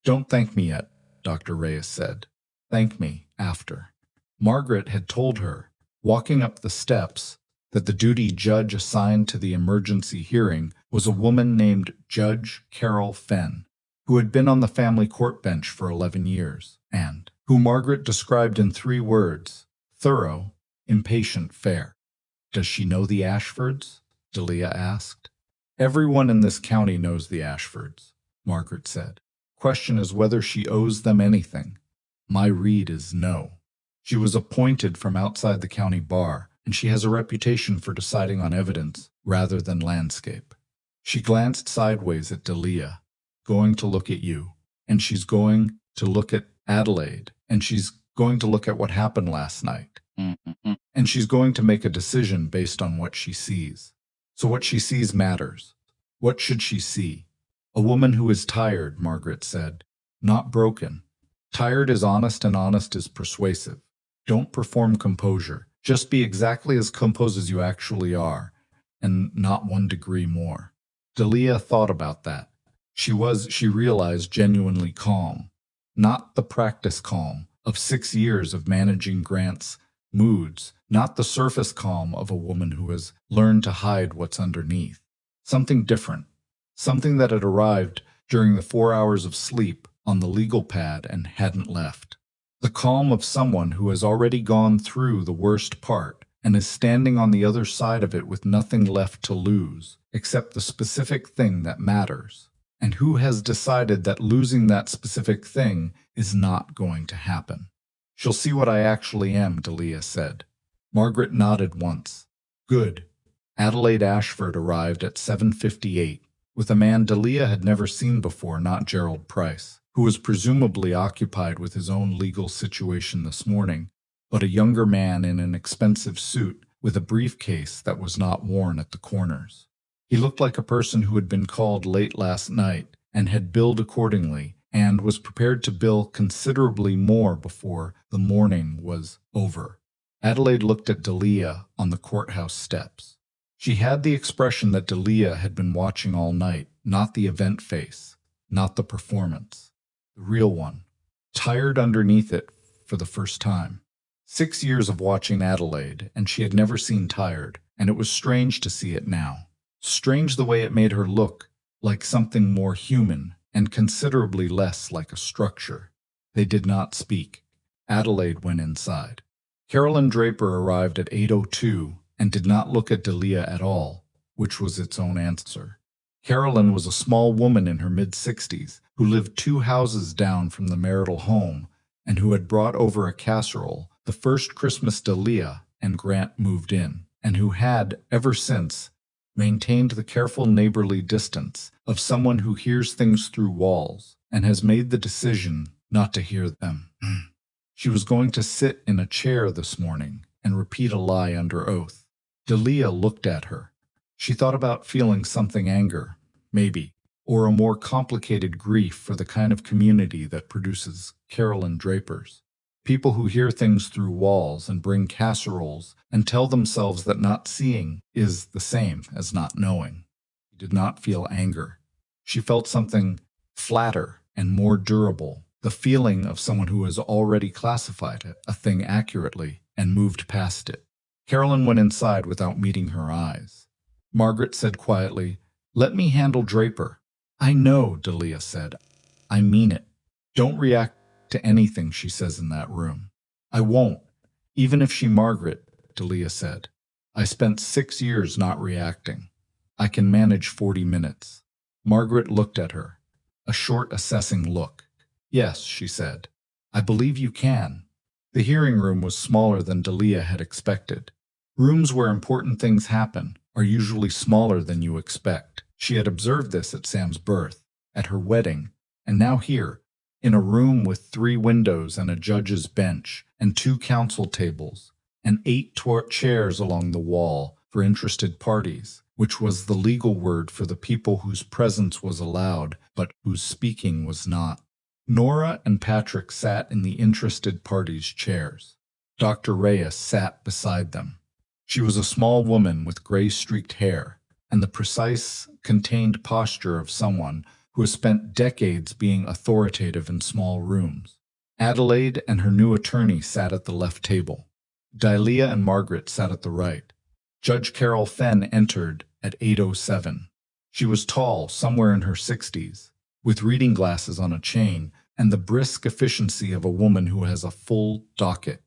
Speaker 1: "Don't thank me yet," Dr. Reyes said. "Thank me after." Margaret had told her, walking up the steps, that the duty judge assigned to the emergency hearing was a woman named Judge Carol Fenn, who had been on the family court bench for 11 years. and who Margaret described in 3 words: thorough, impatient, fair. Does she know the Ashfords? Delia asked. Everyone in this county knows the Ashfords, Margaret said. Question is whether she owes them anything. My read is no. She was appointed from outside the county bar, and she has a reputation for deciding on evidence rather than landscape. She glanced sideways at Delia. Going to look at you, and she's going to look at Adelaide, and she's going to look at what happened last night. And she's going to make a decision based on what she sees. So what she sees matters. What should she see? A woman who is tired, Margaret said, not broken. Tired is honest and honest is persuasive. Don't perform composure. Just be exactly as composed as you actually are, and not 1 degree more. Delia thought about that. She realized, genuinely calm. Not the practice calm of 6 years of managing Grant's moods, not the surface calm of a woman who has learned to hide what's underneath. Something different. Something that had arrived during the 4 hours of sleep on the legal pad and hadn't left. The calm of someone who has already gone through the worst part and is standing on the other side of it with nothing left to lose, except the specific thing that matters, and who has decided that losing that specific thing is not going to happen. She'll see what I actually am, Delia said. Margaret nodded once. Good. Adelaide Ashford arrived at 7:58, with a man Delia had never seen before, not Gerald Price, who was presumably occupied with his own legal situation this morning, but a younger man in an expensive suit with a briefcase that was not worn at the corners. He looked like a person who had been called late last night and had billed accordingly, and was prepared to bill considerably more before the morning was over. Adelaide looked at Delia on the courthouse steps. She had the expression that Delia had been watching all night, not the event face, not the performance, the real one, tired underneath it for the first time. 6 years of watching Adelaide, and she had never seen tired, and it was strange to see it now. Strange the way it made her look like something more human and considerably less like a structure. They did not speak. Adelaide went inside. Carolyn Draper arrived at 8:02 and did not look at Delia at all, which was its own answer. Carolyn was a small woman in her mid-60s who lived 2 houses down from the marital home and who had brought over a casserole the first Christmas Delia and Grant moved in, and who had, ever since, maintained the careful neighborly distance of someone who hears things through walls and has made the decision not to hear them. She was going to sit in a chair this morning and repeat a lie under oath. Delia looked at her. She thought about feeling something anger, maybe, or a more complicated grief for the kind of community that produces Carolyn Drapers. People who hear things through walls and bring casseroles and tell themselves that not seeing is the same as not knowing. She did not feel anger. She felt something flatter and more durable, the feeling of someone who has already classified a thing accurately and moved past it. Carolyn went inside without meeting her eyes. Margaret said quietly, "Let me handle Draper." "I know," Delia said. "I mean it. Don't react to anything she says in that room." "I won't, even if she Margaret," Delia said. "I spent 6 years not reacting. I can manage 40 minutes. Margaret looked at her. A short, assessing look. "Yes," she said. "I believe you can." The hearing room was smaller than Delia had expected. Rooms where important things happen are usually smaller than you expect. She had observed this at Sam's birth, at her wedding, and now here, in a room with 3 windows and a judge's bench and 2 counsel tables and 8 chairs along the wall for interested parties, which was the legal word for the people whose presence was allowed but whose speaking was not. Nora and Patrick sat in the interested parties' chairs. Dr. Reyes sat beside them. She was a small woman with gray-streaked hair and the precise, contained posture of someone who has spent decades being authoritative in small rooms. Adelaide and her new attorney sat at the left table. Delia and Margaret sat at the right. Judge Carol Fenn entered at 8:07. She was tall, somewhere in her 60s, with reading glasses on a chain and the brisk efficiency of a woman who has a full docket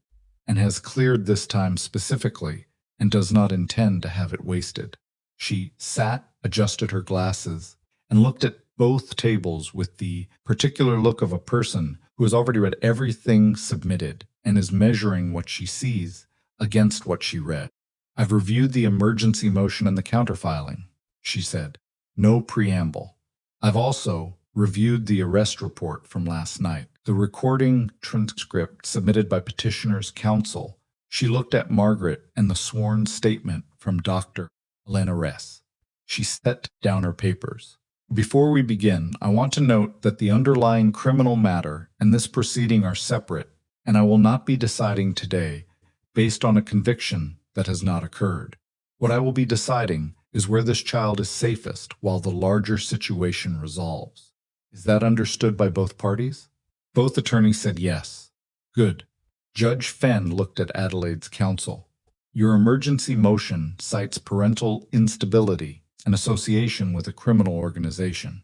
Speaker 1: and has cleared this time specifically and does not intend to have it wasted. She sat, adjusted her glasses, and looked at both tables with the particular look of a person who has already read everything submitted and is measuring what she sees against what she read. "I've reviewed the emergency motion and the counterfiling," she said. "No preamble. I've also reviewed the arrest report from last night, the recording transcript submitted by petitioner's counsel." She looked at Margaret and the sworn statement from Dr. Elena Ress. She set down her papers. "Before we begin, I want to note that the underlying criminal matter and this proceeding are separate, and I will not be deciding today based on a conviction that has not occurred. What I will be deciding is where this child is safest while the larger situation resolves. Is that understood by both parties?" Both attorneys said yes. "Good." Judge Fenn looked at Adelaide's counsel. "Your emergency motion cites parental instability and association with a criminal organization.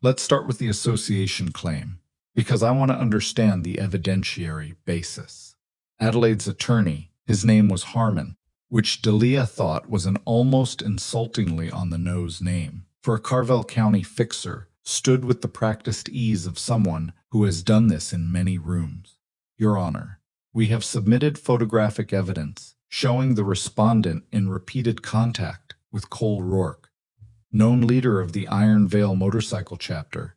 Speaker 1: Let's start with the association claim, because I want to understand the evidentiary basis." Adelaide's attorney, his name was Harmon, which Delia thought was an almost insultingly on-the-nose name, for a Carvel County fixer, stood with the practiced ease of someone who has done this in many rooms. "Your Honor, we have submitted photographic evidence showing the respondent in repeated contact with Cole Rourke, known leader of the Iron Veil motorcycle chapter,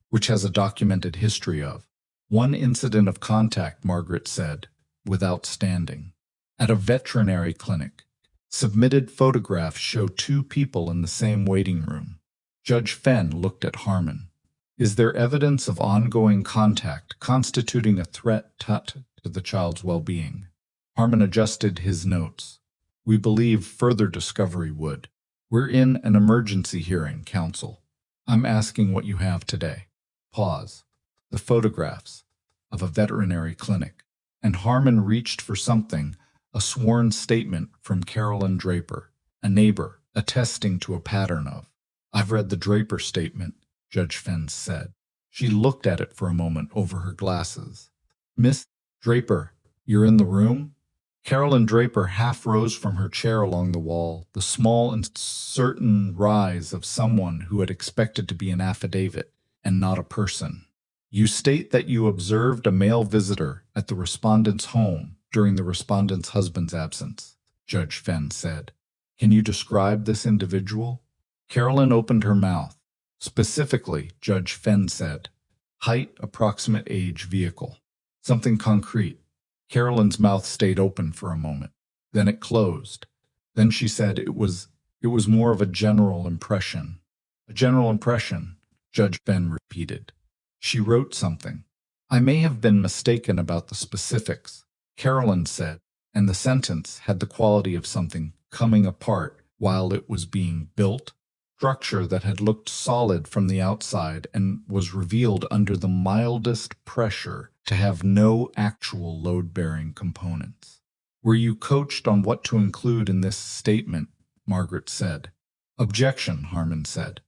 Speaker 1: which has a documented history of one incident of contact," Margaret said, without standing, "at a veterinary clinic. Submitted photographs show two people in the same waiting room." Judge Fenn looked at Harmon. "Is there evidence of ongoing contact constituting a threat to the child's well-being?" Harmon adjusted his notes. "We believe further discovery would." "We're in an emergency hearing, counsel. I'm asking what you have today." Pause. "The photographs of a veterinary clinic." And Harmon reached for something, a sworn statement from Carolyn Draper, a neighbor, attesting to a pattern of. "I've read the Draper statement," Judge Fenn said. She looked at it for a moment over her glasses. "Miss Draper, you're in the room?" Carolyn Draper half rose from her chair along the wall, the small and certain rise of someone who had expected to be an affidavit and not a person. "You state that you observed a male visitor at the respondent's home during the respondent's husband's absence," Judge Fenn said. "Can you describe this individual?" Carolyn opened her mouth. "Specifically," Judge Fenn said, "height, approximate age, vehicle. Something concrete." Carolyn's mouth stayed open for a moment. Then it closed. Then she said it was more of a general impression. "A general impression," Judge Fenn repeated. "She wrote something." "I may have been mistaken about the specifics," Carolyn said, and the sentence had the quality of something coming apart while it was being built, structure that had looked solid from the outside and was revealed under the mildest pressure to have no actual load-bearing components. "Were you coached on what to include in this statement?" Margaret said. "Objection," Harmon said.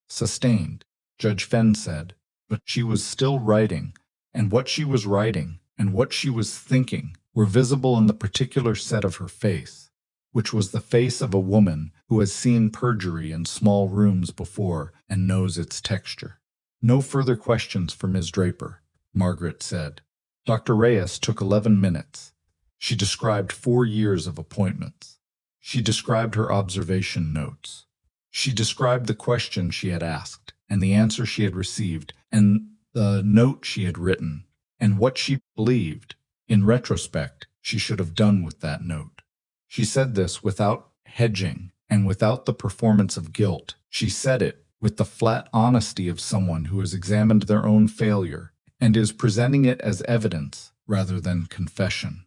Speaker 1: "Sustained," Judge Fenn said. But she was still writing, and what she was writing and what she was thinking were visible in the particular set of her face, which was the face of a woman who has seen perjury in small rooms before and knows its texture. "No further questions for Ms. Draper," Margaret said. Dr. Reyes took 11 minutes. She described 4 years of appointments. She described her observation notes. She described the question she had asked, and the answer she had received, and the note she had written, and what she believed, in retrospect, she should have done with that note. She said this without hedging and without the performance of guilt. She said it with the flat honesty of someone who has examined their own failure and is presenting it as evidence rather than confession.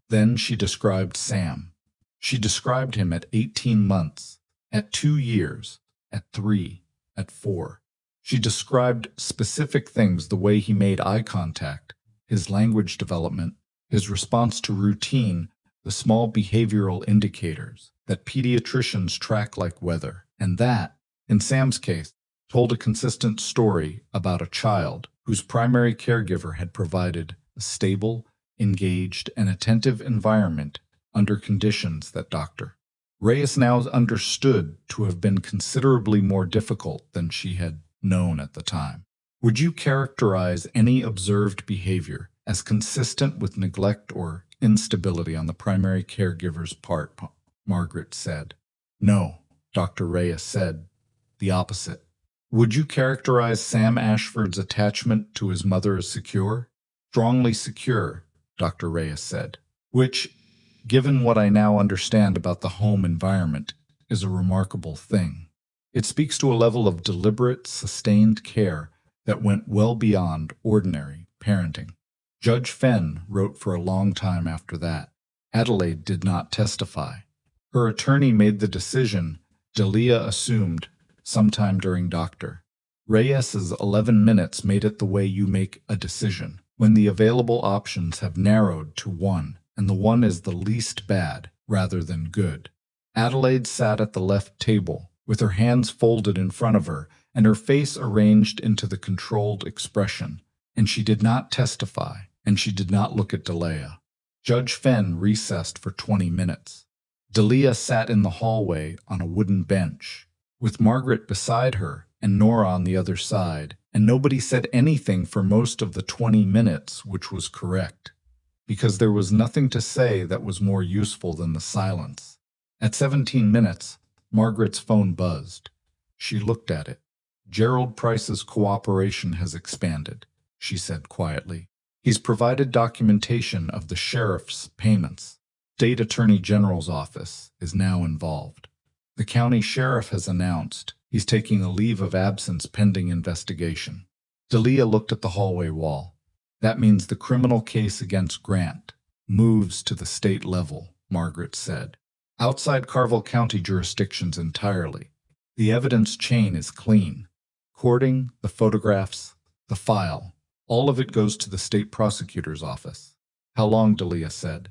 Speaker 1: Then she described Sam. She described him at 18 months, at 2 years, at 3, at 4. She described specific things, the way he made eye contact, his language development, his response to routine, the small behavioral indicators that pediatricians track like weather, and that, in Sam's case, told a consistent story about a child whose primary caregiver had provided a stable, engaged, and attentive environment under conditions that Dr. Reyes now understood to have been considerably more difficult than she had known at the time. Would you characterize any observed behavior as consistent with neglect or instability on the primary caregiver's part? Margaret said. No, Dr. Reyes said. The opposite. Would you characterize Sam Ashford's attachment to his mother as secure? Strongly secure, Dr. Reyes said. Which, given what I now understand about the home environment, is a remarkable thing. It speaks to a level of deliberate, sustained care that went well beyond ordinary parenting. Judge Fenn wrote for a long time after that. Adelaide did not testify. Her attorney made the decision, Delia assumed, sometime during Dr. Reyes's 11 minutes made it the way you make a decision, when the available options have narrowed to one, and the one is the least bad rather than good. Adelaide sat at the left table, with her hands folded in front of her and her face arranged into the controlled expression, and she did not testify, and she did not look at Delia. Judge Fenn recessed for 20 minutes. Delia sat in the hallway on a wooden bench, with Margaret beside her and Nora on the other side, and nobody said anything for most of the 20 minutes, which was correct, because there was nothing to say that was more useful than the silence. At 17 minutes, Margaret's phone buzzed. She looked at it. Gerald Price's cooperation has expanded, she said quietly. He's provided documentation of the sheriff's payments. State Attorney General's office is now involved. The county sheriff has announced he's taking a leave of absence pending investigation. Delia looked at the hallway wall. That means the criminal case against Grant moves to the state level, Margaret said. Outside Carville County jurisdictions entirely. The evidence chain is clean. Recording, the photographs, the file, all of it goes to the state prosecutor's office. How long, Delia said.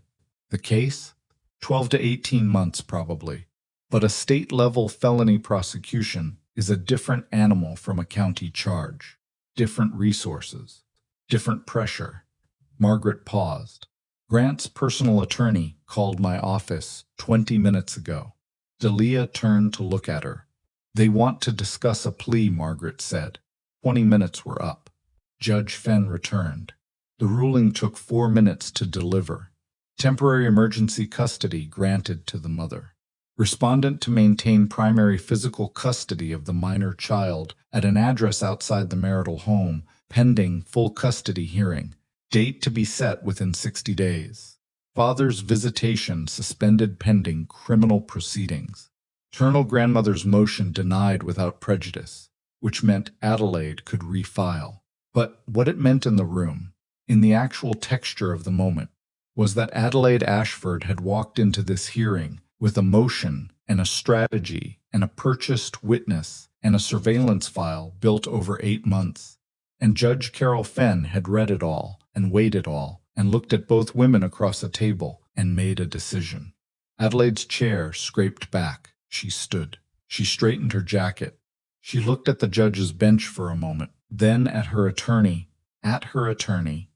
Speaker 1: The case? 12 to 18 months, probably. But a state-level felony prosecution is a different animal from a county charge. Different resources. Different pressure. Margaret paused. Grant's personal attorney called my office 20 minutes ago. Delia turned to look at her. They want to discuss a plea, Margaret said. 20 minutes were up. Judge Fenn returned. The ruling took 4 minutes to deliver. Temporary emergency custody granted to the mother. Respondent to maintain primary physical custody of the minor child at an address outside the marital home, pending full custody hearing. Date to be set within 60 days. Father's visitation suspended pending criminal proceedings. Maternal grandmother's motion denied without prejudice, which meant Adelaide could refile. But what it meant in the room, in the actual texture of the moment, was that Adelaide Ashford had walked into this hearing with a motion and a strategy and a purchased witness and a surveillance file built over 8 months. And Judge Carol Fenn had read it all and weighed it all and looked at both women across a table and made a decision. Adelaide's chair scraped back. She stood. She straightened her jacket. She looked at the judge's bench for a moment, then at her attorney,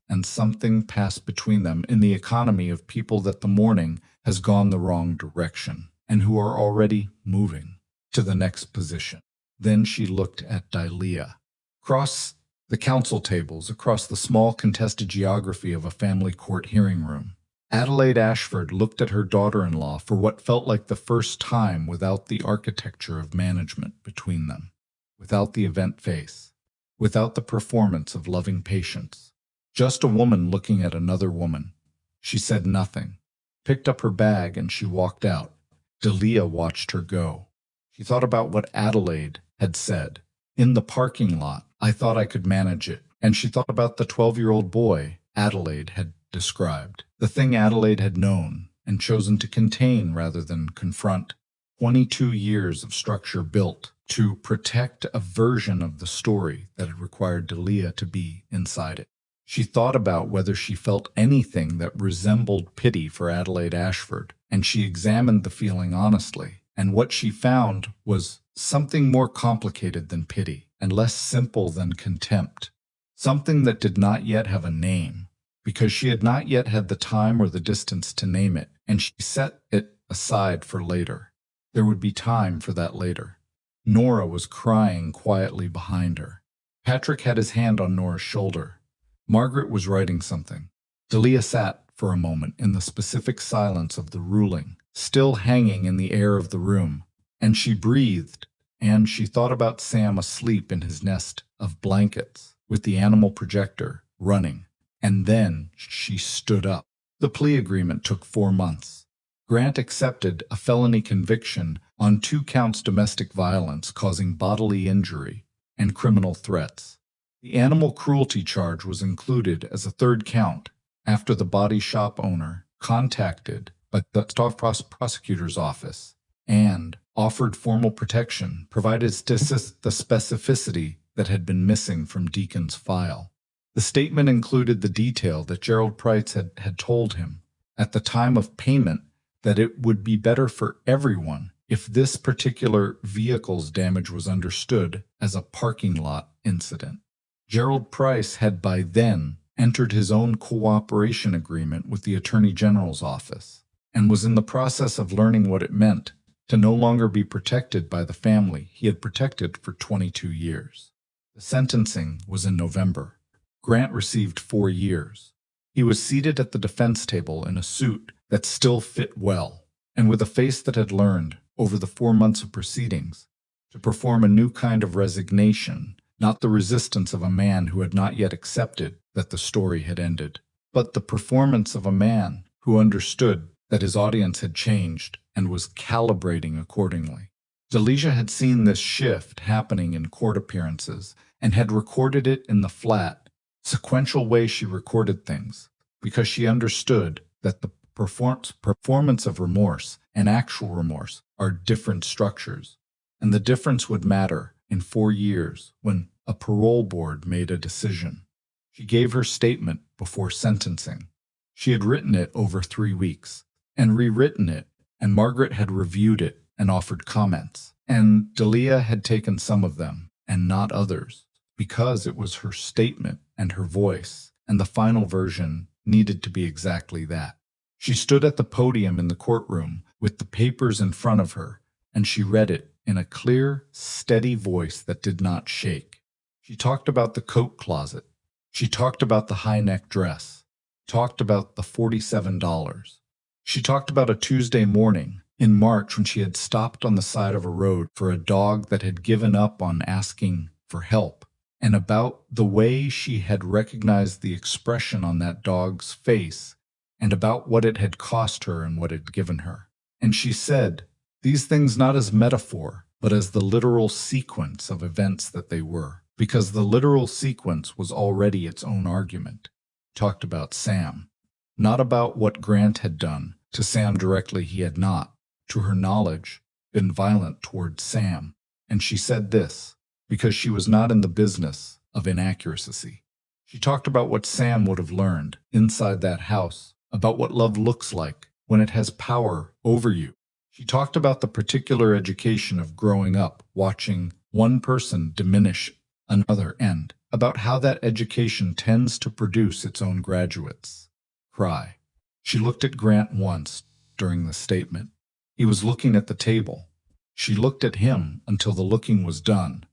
Speaker 1: and something passed between them in the economy of people that the morning has gone the wrong direction and who are already moving to the next position. Then she looked at Delia. Across the council tables, across the small contested geography of a family court hearing room, Adelaide Ashford looked at her daughter-in-law for what felt like the first time without the architecture of management between them, without the event face, without the performance of loving patience. Just a woman looking at another woman. She said nothing, picked up her bag, and she walked out. Delia watched her go. She thought about what Adelaide had said. In the parking lot, I thought I could manage it. And she thought about the 12-year-old boy Adelaide had described, the thing Adelaide had known and chosen to contain rather than confront. 22 years of structure built to protect a version of the story that had required Delia to be inside it. She thought about whether she felt anything that resembled pity for Adelaide Ashford, and she examined the feeling honestly. And what she found was something more complicated than pity and less simple than contempt. something that did not yet have a name, because she had not yet had the time or the distance to name it, and she set it aside for later. There would be time for that later. Nora was crying quietly behind her. Patrick had his hand on Nora's shoulder. Margaret was writing something. Delia sat for a moment in the specific silence of the ruling, still hanging in the air of the room, and she breathed, and she thought about Sam asleep in his nest of blankets, with the animal projector running. And then she stood up. The plea agreement took 4 months. Grant accepted a felony conviction on 2 counts: domestic violence causing bodily injury and criminal threats. The animal cruelty charge was included as a 3rd count after the body shop owner contacted by the staff prosecutor's office and offered formal protection, provided the specificity that had been missing from Deacon's file. The statement included the detail that Gerald Price had told him at the time of payment that it would be better for everyone if this particular vehicle's damage was understood as a parking lot incident. Gerald Price had by then entered his own cooperation agreement with the Attorney General's office and was in the process of learning what it meant to no longer be protected by the family he had protected for 22 years. The sentencing was in November. Grant received 4 years. He was seated at the defense table in a suit that still fit well, and with a face that had learned, over the 4 months of proceedings, to perform a new kind of resignation, not the resistance of a man who had not yet accepted that the story had ended, but the performance of a man who understood that his audience had changed and was calibrating accordingly. Delia had seen this shift happening in court appearances and had recorded it in the flat, sequential way she recorded things, because she understood that the performance of remorse and actual remorse are different structures, and the difference would matter in 4 years when a parole board made a decision. She gave her statement before sentencing. She had written it over 3 weeks and rewritten it, and Margaret had reviewed it and offered comments, and Delia had taken some of them and not others, because it was her statement and her voice, and the final version needed to be exactly that. She stood at the podium in the courtroom with the papers in front of her, and she read it in a clear, steady voice that did not shake. She talked about the coat closet. She talked about the high-neck dress. Talked about the $47. She talked about a Tuesday morning in March when she had stopped on the side of a road for a dog that had given up on asking for help, and about the way she had recognized the expression on that dog's face, and about what it had cost her and what it had given her. And she said these things not as metaphor, but as the literal sequence of events that they were, because the literal sequence was already its own argument. Talked about Sam, not about what Grant had done. To Sam directly he had not, to her knowledge, been violent toward Sam. And she said this because she was not in the business of inaccuracy. She talked about what Sam would have learned inside that house, about what love looks like when it has power over you. She talked about the particular education of growing up, watching one person diminish another, and about how that education tends to produce its own graduates. Cry. She looked at Grant once during the statement. He was looking at the table. She looked at him until the looking was done,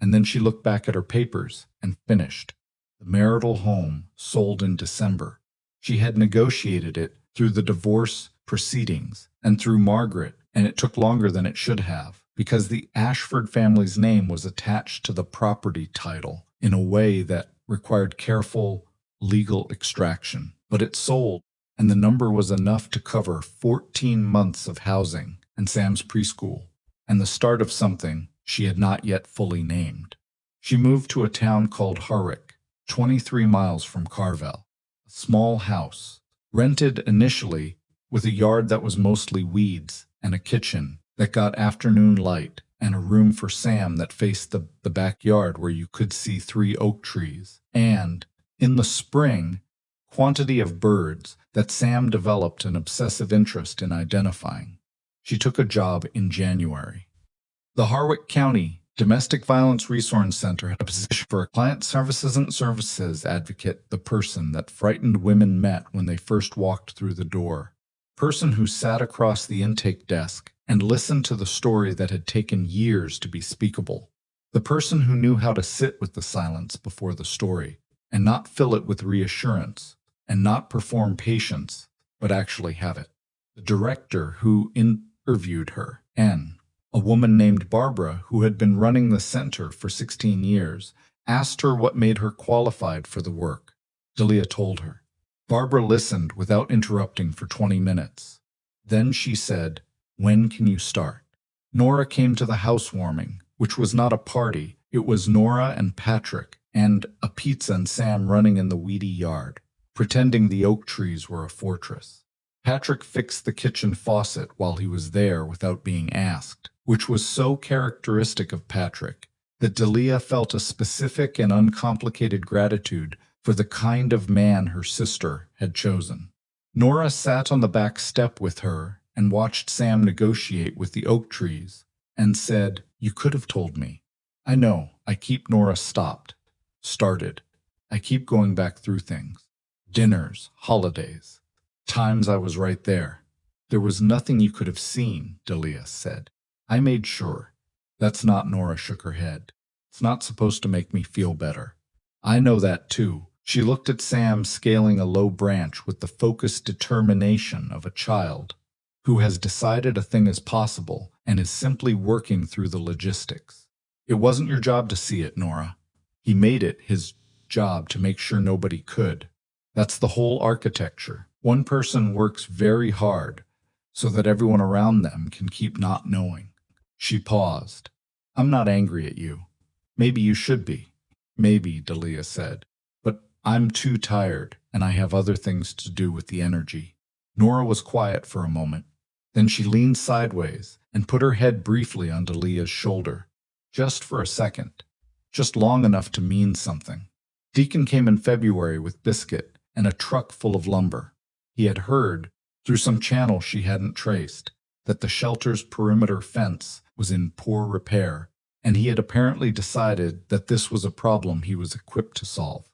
Speaker 1: and then she looked back at her papers and finished. The marital home sold in December. She had negotiated it through the divorce proceedings and through Margaret, and it took longer than it should have because the Ashford family's name was attached to the property title in a way that required careful legal extraction. But it sold, and the number was enough to cover 14 months of housing and Sam's preschool, and the start of something she had not yet fully named. She moved to a town called Harwick, 23 miles from Carvel, a small house, rented initially with a yard that was mostly weeds and a kitchen that got afternoon light and a room for Sam that faced the backyard where you could see 3 oak trees, and, in the spring, quantity of birds that Sam developed an obsessive interest in identifying. She took a job in January. The Harwick County Domestic Violence Resource Center had a position for a client services advocate, the person that frightened women met when they first walked through the door. Person who sat across the intake desk and listened to the story that had taken years to be speakable. The person who knew how to sit with the silence before the story and not fill it with reassurance and not perform patience, but actually have it. The director who interviewed her, N, a woman named Barbara who had been running the center for 16 years, asked her what made her qualified for the work. Delia told her. Barbara listened without interrupting for 20 minutes. Then she said, "When can you start?" Nora came to the housewarming, which was not a party. It was Nora and Patrick and a pizza and Sam running in the weedy yard, pretending the oak trees were a fortress. Patrick fixed the kitchen faucet while he was there without being asked, which was so characteristic of Patrick that Delia felt a specific and uncomplicated gratitude for the kind of man her sister had chosen. Nora sat on the back step with her and watched Sam negotiate with the oak trees and said, "You could have told me." "I know, Nora started. I keep going back through things. Dinners, holidays. Times I was right there." "There was nothing you could have seen," Delia said. "I made sure." "That's not," Nora shook her head. "It's not supposed to make me feel better." "I know that too." She looked at Sam scaling a low branch with the focused determination of a child who has decided a thing is possible and is simply working through the logistics. "It wasn't your job to see it, Nora. He made it his job to make sure nobody could. That's the whole architecture. One person works very hard so that everyone around them can keep not knowing." She paused. "I'm not angry at you. Maybe you should be." "Maybe," Delia said. "But I'm too tired, and I have other things to do with the energy." Nora was quiet for a moment. Then she leaned sideways and put her head briefly on Delia's shoulder. Just for a second. Just long enough to mean something. Deacon came in February with biscuit and a truck full of lumber. He had heard, through some channel she hadn't traced, that the shelter's perimeter fence was in poor repair, and he had apparently decided that this was a problem he was equipped to solve.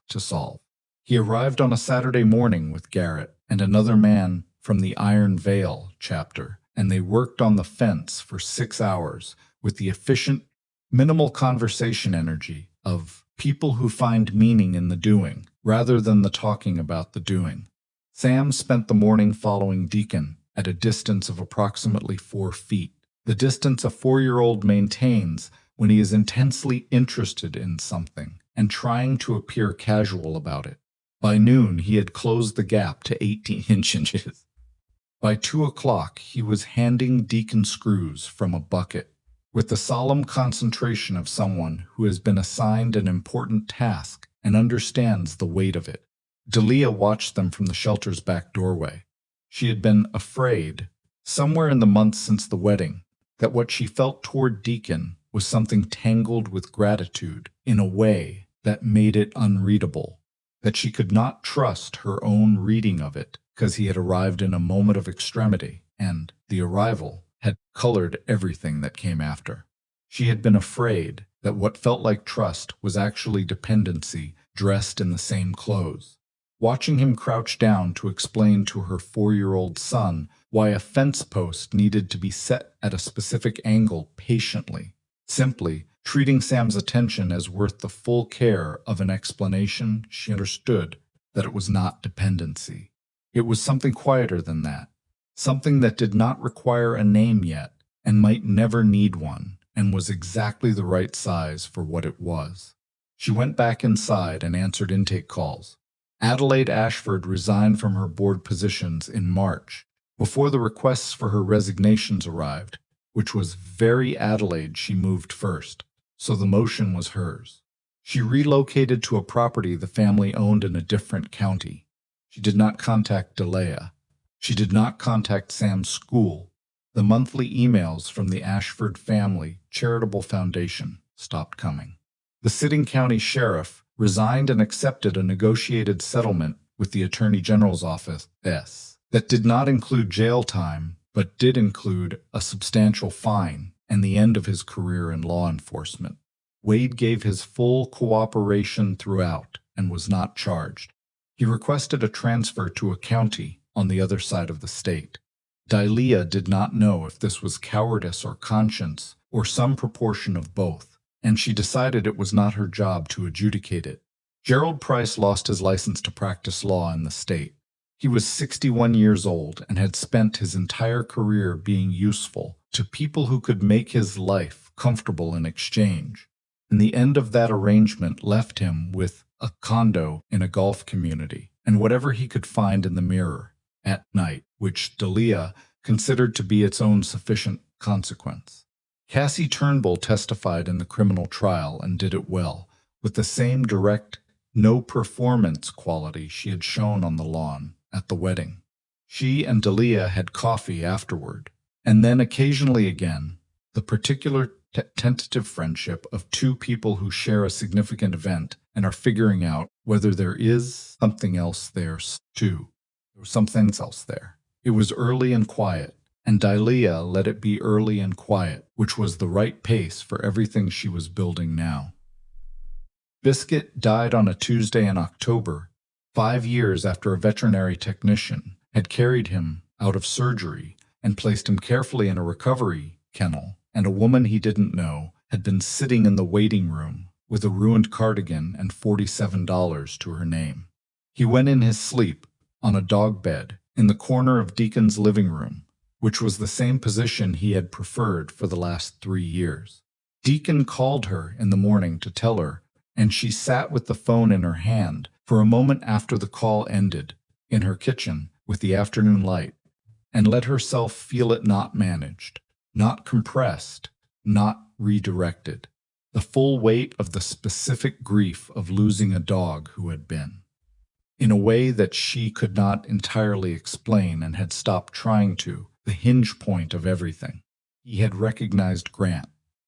Speaker 1: He arrived on a Saturday morning with Garrett and another man from the Iron Veil chapter, and they worked on the fence for 6 hours with the efficient, minimal conversation energy of people who find meaning in the doing, rather than the talking about the doing. Sam spent the morning following Deacon at a distance of approximately 4 feet, the distance a 4-year-old maintains when he is intensely interested in something and trying to appear casual about it. By noon, he had closed the gap to 18 inches. By 2 o'clock, he was handing Deacon screws from a bucket, with the solemn concentration of someone who has been assigned an important task and understands the weight of it. Delia watched them from the shelter's back doorway. She had been afraid, somewhere in the months since the wedding, that what she felt toward Deacon was something tangled with gratitude in a way that made it unreadable, that she could not trust her own reading of it because he had arrived in a moment of extremity, and the arrival had colored everything that came after. She had been afraid that what felt like trust was actually dependency dressed in the same clothes. Watching him crouch down to explain to her 4-year-old son why a fence post needed to be set at a specific angle patiently, simply treating Sam's attention as worth the full care of an explanation, she understood that it was not dependency. It was something quieter than that, something that did not require a name yet and might never need one, and was exactly the right size for what it was. She went back inside and answered intake calls. Adelaide Ashford resigned from her board positions in March, before the requests for her resignations arrived, which was very Adelaide. She moved first, so the motion was hers. She relocated to a property the family owned in a different county. She did not contact Delia. She did not contact Sam's school. The monthly emails from the Ashford Family Charitable Foundation stopped coming. The sitting county sheriff resigned and accepted a negotiated settlement with the Attorney General's office that did not include jail time, but did include a substantial fine and the end of his career in law enforcement. Wade gave his full cooperation throughout and was not charged. He requested a transfer to a county on the other side of the state. Delia did not know if this was cowardice or conscience or some proportion of both, and she decided it was not her job to adjudicate it. Gerald Price lost his license to practice law in the state. He was 61 years old and had spent his entire career being useful to people who could make his life comfortable in exchange. And the end of that arrangement left him with a condo in a golf community and whatever he could find in the mirror at night, which Delia considered to be its own sufficient consequence. Cassie Turnbull testified in the criminal trial and did it well, with the same direct, no-performance quality she had shown on the lawn at the wedding. She and Delia had coffee afterward, and then occasionally again, the particular tentative friendship of two people who share a significant event and are figuring out whether there is something else there too. There was something else there. It was early and quiet, and Delia let it be early and quiet, which was the right pace for everything she was building now. Biscuit died on a Tuesday in October, 5 years after a veterinary technician had carried him out of surgery and placed him carefully in a recovery kennel, and a woman he didn't know had been sitting in the waiting room with a ruined cardigan and $47 to her name. He went in his sleep on a dog bed in the corner of Deacon's living room, which was the same position he had preferred for the last 3 years. Deacon called her in the morning to tell her, and she sat with the phone in her hand for a moment after the call ended, in her kitchen with the afternoon light, and let herself feel it not managed, not compressed, not redirected. The full weight of the specific grief of losing a dog who had been, in a way that she could not entirely explain and had stopped trying to, the hinge point of everything. He had recognized Grant.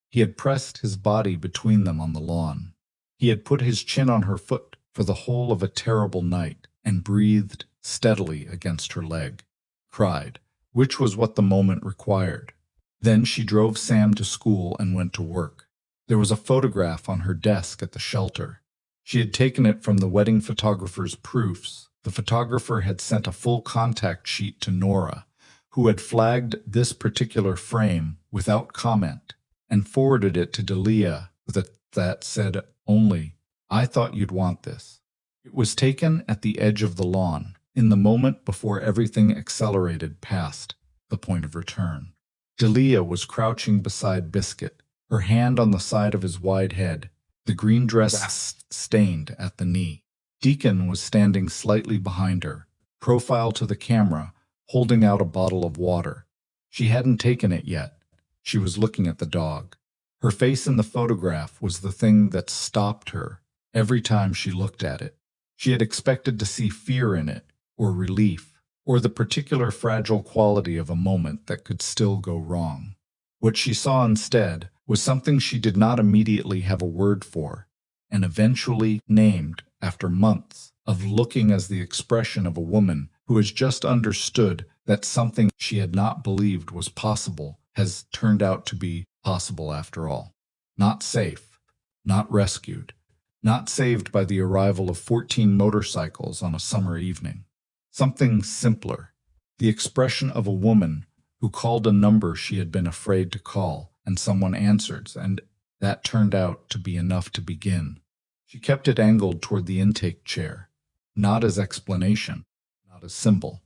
Speaker 1: He had pressed his body between them on the lawn. He had put his chin on her foot for the whole of a terrible night and breathed steadily against her leg, cried, which was what the moment required. Then she drove Sam to school and went to work. There was a photograph on her desk at the shelter. She had taken it from the wedding photographer's proofs. The photographer had sent a full contact sheet to Nora, who had flagged this particular frame without comment, and forwarded it to Delia that said only, "I thought you'd want this." It was taken at the edge of the lawn, in the moment before everything accelerated past the point of return. Delia was crouching beside Biscuit, her hand on the side of his wide head, the green dress stained at the knee. Deacon was standing slightly behind her, profile to the camera, holding out a bottle of water. She hadn't taken it yet. She was looking at the dog. Her face in the photograph was the thing that stopped her every time she looked at it. She had expected to see fear in it, or relief, or the particular fragile quality of a moment that could still go wrong. What she saw instead was something she did not immediately have a word for, and eventually named after months of looking as the expression of a woman who has just understood that something she had not believed was possible has turned out to be possible after all. Not safe, not rescued, not saved by the arrival of 14 motorcycles on a summer evening. Something simpler, the expression of a woman who called a number she had been afraid to call, and someone answered, and that turned out to be enough to begin. She kept it angled toward the intake chair, not as explanation, not as symbol.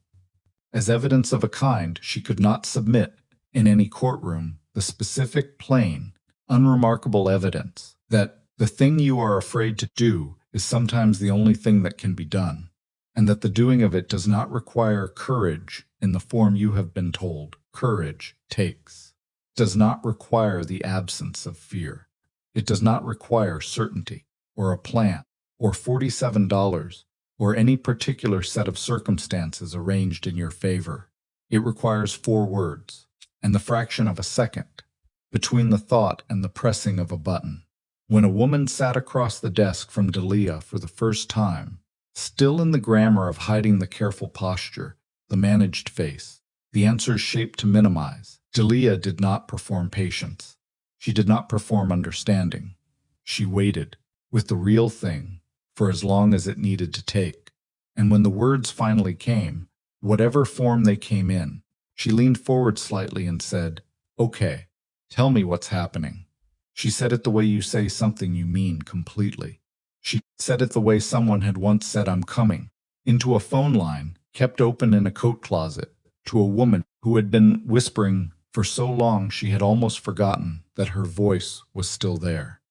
Speaker 1: As evidence of a kind she could not submit in any courtroom, the specific, plain, unremarkable evidence that the thing you are afraid to do is sometimes the only thing that can be done, and that the doing of it does not require courage in the form you have been told courage takes. It does not require the absence of fear. It does not require certainty, or a plan, or $47, or any particular set of circumstances arranged in your favor. It requires 4 words, and the fraction of a second, between the thought and the pressing of a button. When a woman sat across the desk from Delia for the first time, still in the grammar of hiding the careful posture, the managed face, the answers shaped to minimize, Delia did not perform patience. She did not perform understanding. She waited, with the real thing, for as long as it needed to take. And when the words finally came, whatever form they came in, she leaned forward slightly and said, "Okay, tell me what's happening." She said it the way you say something you mean completely. She said it the way someone had once said, "I'm coming," into a phone line kept open in a coat closet, to a woman who had been whispering for so long she had almost forgotten that her voice was still there.